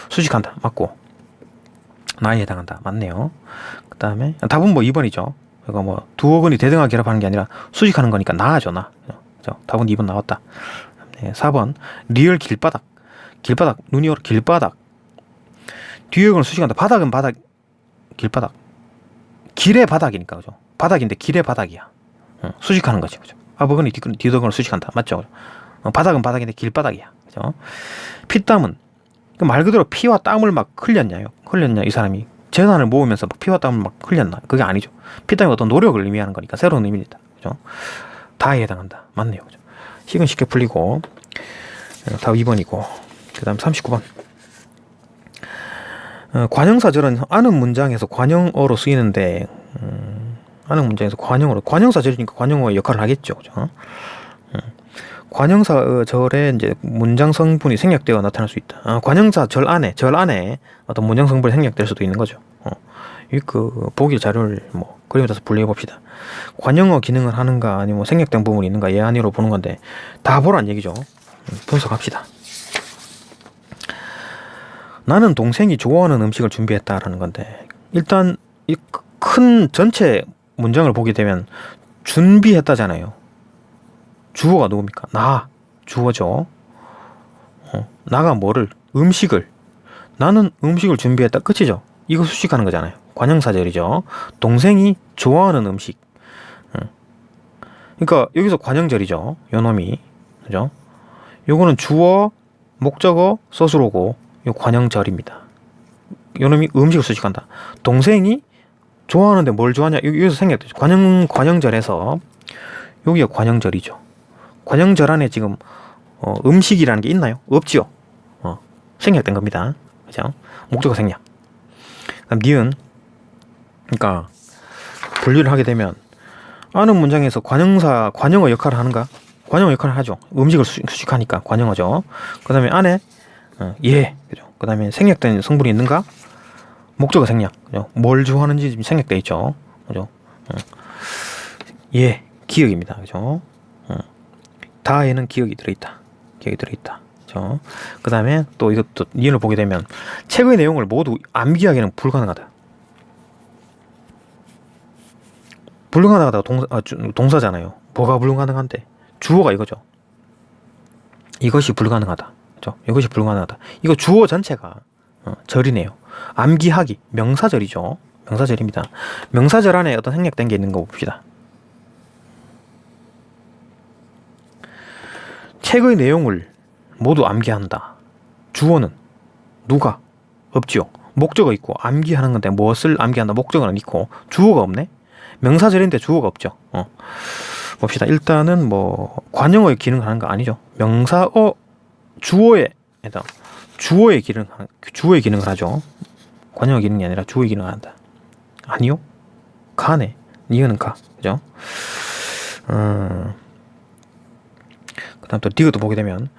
S1: 수식한다. 맞고. 나에 해당한다. 맞네요. 그 다음에 답은 뭐 2번이죠. 이거 뭐 두 어근이 대등하게 결합하는 게 아니라 수식하는 거니까 나죠. 나. 그죠? 답은 2번 나왔다. 네, 4번 리얼 길바닥. 눈이 오르 길바닥. 뒤에 어근을 수식한다. 바닥은 바닥. 길바닥. 길의 바닥이니까. 그죠? 바닥인데 길의 바닥이야. 수식하는 거지. 그죠? 앞어근이 뒷어근을 수식한다. 맞죠? 바닥은 바닥인데 길바닥이야. 그죠? 피땀은 말 그대로 피와 땀을 막 흘렸냐 이 사람이 재난을 모으면서 피와 땀을 막 흘렸나? 그게 아니죠. 피땀이 어떤 노력을 의미하는 거니까 새로운 의미입니다. 그죠? 다에 해당한다. 맞네요. 그죠? 식은 쉽게 풀리고 답 2번이고 그 다음 39번 관형사절은 아는 문장에서 관형어로 쓰이는데 아는 문장에서 관형사절이니까 관형어의 역할을 하겠죠. 그죠? 관형사절에 이제 문장 성분이 생략되어 나타날 수 있다. 관형사절 안에 어떤 문장 성분이 생략될 수도 있는 거죠. 그 보기 자료를 뭐 그림에 따라서 분리해 봅시다. 관형어 기능을 하는가 아니면 뭐 생략된 부분이 있는가 예 아니로 보는 건데 다 보란 얘기죠. 분석합시다. 나는 동생이 좋아하는 음식을 준비했다라는 건데 일단 이 큰 전체 문장을 보게 되면 준비했다잖아요. 주어가 누굽니까? 나. 주어죠. 나가 뭐를? 음식을. 나는 음식을 준비했다. 끝이죠. 이거 수식하는 거잖아요. 관형사절이죠. 동생이 좋아하는 음식. 그러니까 여기서 관형절이죠. 요놈이. 그죠? 요거는 주어, 목적어, 서술어고 요 관형절입니다. 요놈이 음식을 수식한다. 동생이 좋아하는데 뭘 좋아하냐? 여기서 생략되죠. 관형절에서 여기가 관형절이죠. 관형절 안에 지금 음식이라는 게 있나요? 없지요. 생략된 겁니다. 그죠? 목적어 생략. 그다음 니은. 그러니까 분류를 하게 되면 아는 문장에서 관형어 역할을 하는가? 관형어 역할을 하죠. 음식을 수식하니까 관형어죠. 그다음에 안에 예. 그죠? 그다음에 생략된 성분이 있는가? 목적어 생략. 그죠? 뭘 좋아하는지 지금 생략돼 있죠. 그죠? 예. 기억입니다. 그죠? 다에는 기억이 들어있다. 그죠? 그 다음에 또 이것도 니은을 보게 되면 책의 내용을 모두 암기하기는 불가능하다. 불가능하다가 동사잖아요. 뭐가 불가능한데? 주어가 이거죠. 이것이 불가능하다. 그죠? 이것이 불가능하다. 이거 주어 전체가 절이네요. 암기하기 명사절이죠. 명사절입니다. 명사절 안에 어떤 생략된 게 있는 거 봅시다. 책의 내용을 모두 암기한다. 주어는 누가? 없지요. 목적어 있고 암기하는 건데 무엇을 암기한다. 목적어는 있고 주어가 없네. 명사절인데 주어가 없죠. 봅시다. 일단은 뭐 관형어의 기능을 하는 거 아니죠. 명사어 주어의 기능을 하죠. 관형어 기능이 아니라 주어의 기능을 한다. 아니요. 가네. 니은은 가. 그죠? 그 다음 또 디귿도 보게 되면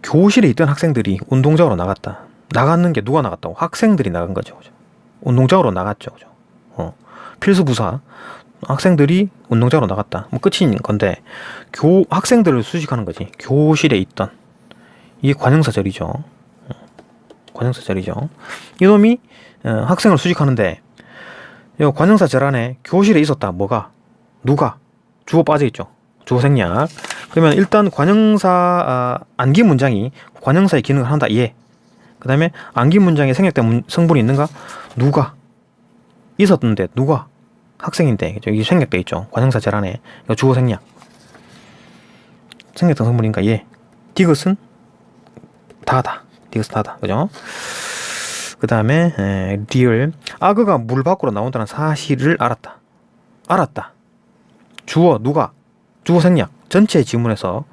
S1: 교실에 있던 학생들이 운동장으로 나갔다. 나갔는 게 누가 나갔다고? 학생들이 나간 거죠. 그죠? 운동장으로 나갔죠. 그죠? 필수 부사. 학생들이 운동장으로 나갔다. 뭐 끝인 건데 학생들을 수식하는 거지. 교실에 있던. 이게 관형사절이죠. 관형사절이죠. 이놈이 학생을 수식하는데 이 관형사절 안에 교실에 있었다. 뭐가? 누가? 주어 빠져있죠. 주어 생략. 그러면 일단 관형사 안기 문장이 관형사의 기능을 한다. 예. 그 다음에 안기 문장에 생략된 성분이 있는가? 누가? 있었는데 누가? 학생인데 그죠? 이게 생략돼 있죠. 관형사 절 안에 주어 생략. 생략된 성분인가? 예. 디귿은 다다. 디귿은 다다. 그죠? 그 다음에 리을. 악어가 물 밖으로 나온다는 사실을 알았다. 알았다. 주어 누가? 주어 생략. 전체 지문에서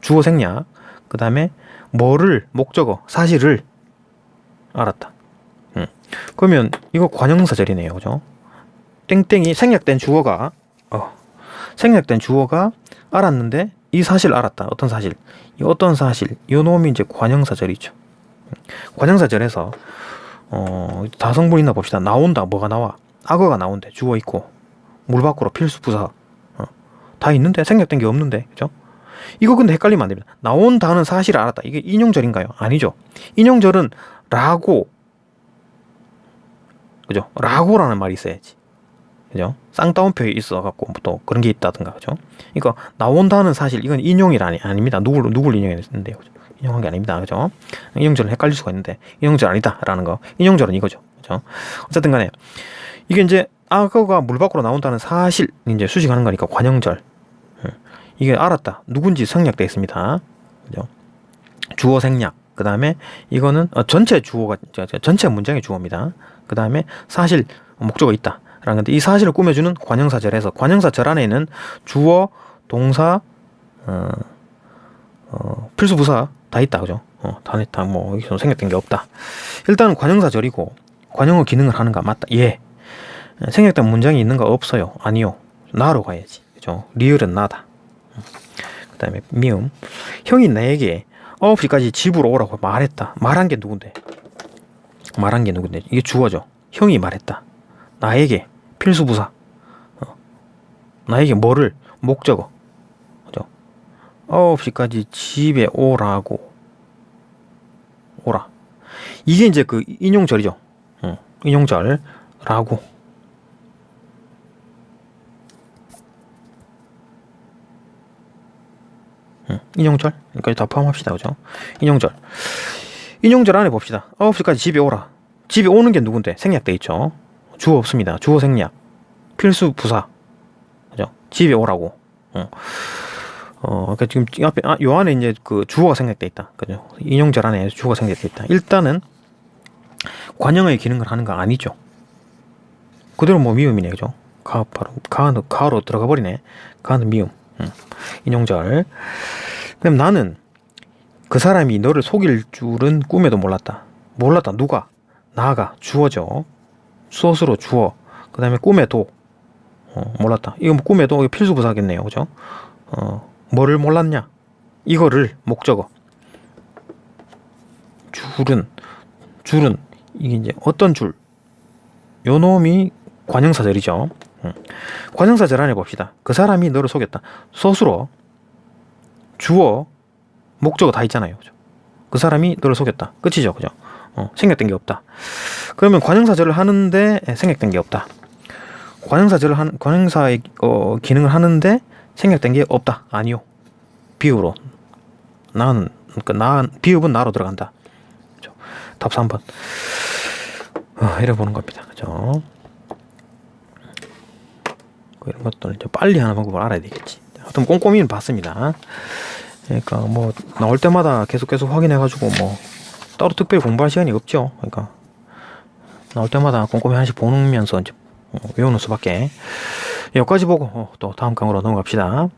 S1: 주어 생략. 그 다음에 뭐를 목적어 사실을 알았다. 그러면 이거 관형사절이네요. 그죠? 땡땡이 생략된 주어가 알았는데 이 사실 알았다. 어떤 사실? 이 어떤 사실? 요 놈이 이제 관형사절이죠. 관형사절에서 다성분 있나 봅시다. 나온다. 뭐가 나와? 악어가 나온대. 주어 있고 물 밖으로 필수 부사 다 있는데 생략된 게 없는데. 그죠? 이거 근데 헷갈리면 안 됩니다. 나온다는 사실을 알았다. 이게 인용절인가요? 아니죠. 인용절은 라고. 그죠? 라고라는 말이 있어야지. 그죠? 쌍따옴표에 있어갖고 또 그런 게 있다든가. 그죠? 그러니까 나온다는 사실 이건 인용이 아닙니다. 누굴 인용했는데요. 그죠? 인용한 게 아닙니다. 그죠? 인용절은 헷갈릴 수가 있는데 인용절 아니다라는 거. 인용절은 이거죠. 그죠? 어쨌든 간에 이게 이제 악어가 물 밖으로 나온다는 사실 이제 수식하는 거니까 관형절. 이게 알았다. 누군지 생략되어 있습니다. 그죠? 주어 생략. 그 다음에 이거는 전체 주어가 전체 문장의 주어입니다. 그 다음에 사실 목적어 있다. 라는 건데 이 사실을 꾸며주는 관형사절에서 관형사절 안에는 주어, 동사, 필수 부사 다 있다. 그죠? 다 있다. 뭐 여기서 생략된 게 없다. 일단은 관형사절이고 관형어 기능을 하는가? 맞다. 예. 생략된 문장이 있는가? 없어요. 아니요. 나로 가야지. 그죠? 리을은 나다. 그 다음에 미음. 형이 나에게 9시까지 집으로 오라고 말했다. 말한 게 누군데? 이게 주어죠. 형이 말했다. 나에게 필수부사. 나에게 뭐를? 목적어. 그죠? 9시까지 집에 오라고. 오라. 이게 이제 그 인용절이죠. 인용절. 라고. 인용절? 여기까지 다 포함합시다. 그죠? 인용절 안에 봅시다. 9시까지 집에 오라. 집에 오는 게 누군데? 생략돼 있죠. 주어 없습니다. 주어 생략. 필수 부사. 그죠? 집에 오라고. 그러니까 지금 앞에, 요 안에 이제 그 주어가 생략돼 있다. 그죠? 인용절 안에 주어가 생략돼 있다. 일단은 관형의 기능을 하는 거 아니죠. 그대로 뭐 미음이네. 그죠? 가로 들어가 버리네. 가는 미음. 인용절. 그럼 나는 그 사람이 너를 속일 줄은 꿈에도 몰랐다. 누가? 나가. 주어죠. 수어스로 주어. 그 다음에 꿈에도 몰랐다. 이거 뭐 꿈에도 필수 부사겠네요. 그죠? 뭐를 몰랐냐? 이거를 목적어. 줄은 이게 이제 어떤 줄? 요 놈이 관형사절이죠. 관형사절 안에 봅시다. 그 사람이 너를 속였다. 서술어, 주어, 목적어 다 있잖아요. 그죠? 그 사람이 너를 속였다. 끝이죠. 그죠? 생략된 게 없다. 그러면 관형사절을 하는데 생략된 게 없다. 관형사의 기능을 하는데 생략된 게 없다. 아니요. 비읍으로. 비읍은 나로 들어간다. 그죠? 답 3번. 이래 보는 겁니다. 그죠? 이런 것들은 이제 빨리 하는 방법을 알아야 되겠지. 하여튼 꼼꼼히는 봤습니다. 그러니까 뭐 나올 때마다 계속 확인해가지고 뭐 따로 특별히 공부할 시간이 없죠. 그러니까 나올 때마다 꼼꼼히 하나씩 보면서 이제 외우는 수밖에. 여기까지 보고 또 다음 강으로 넘어갑시다.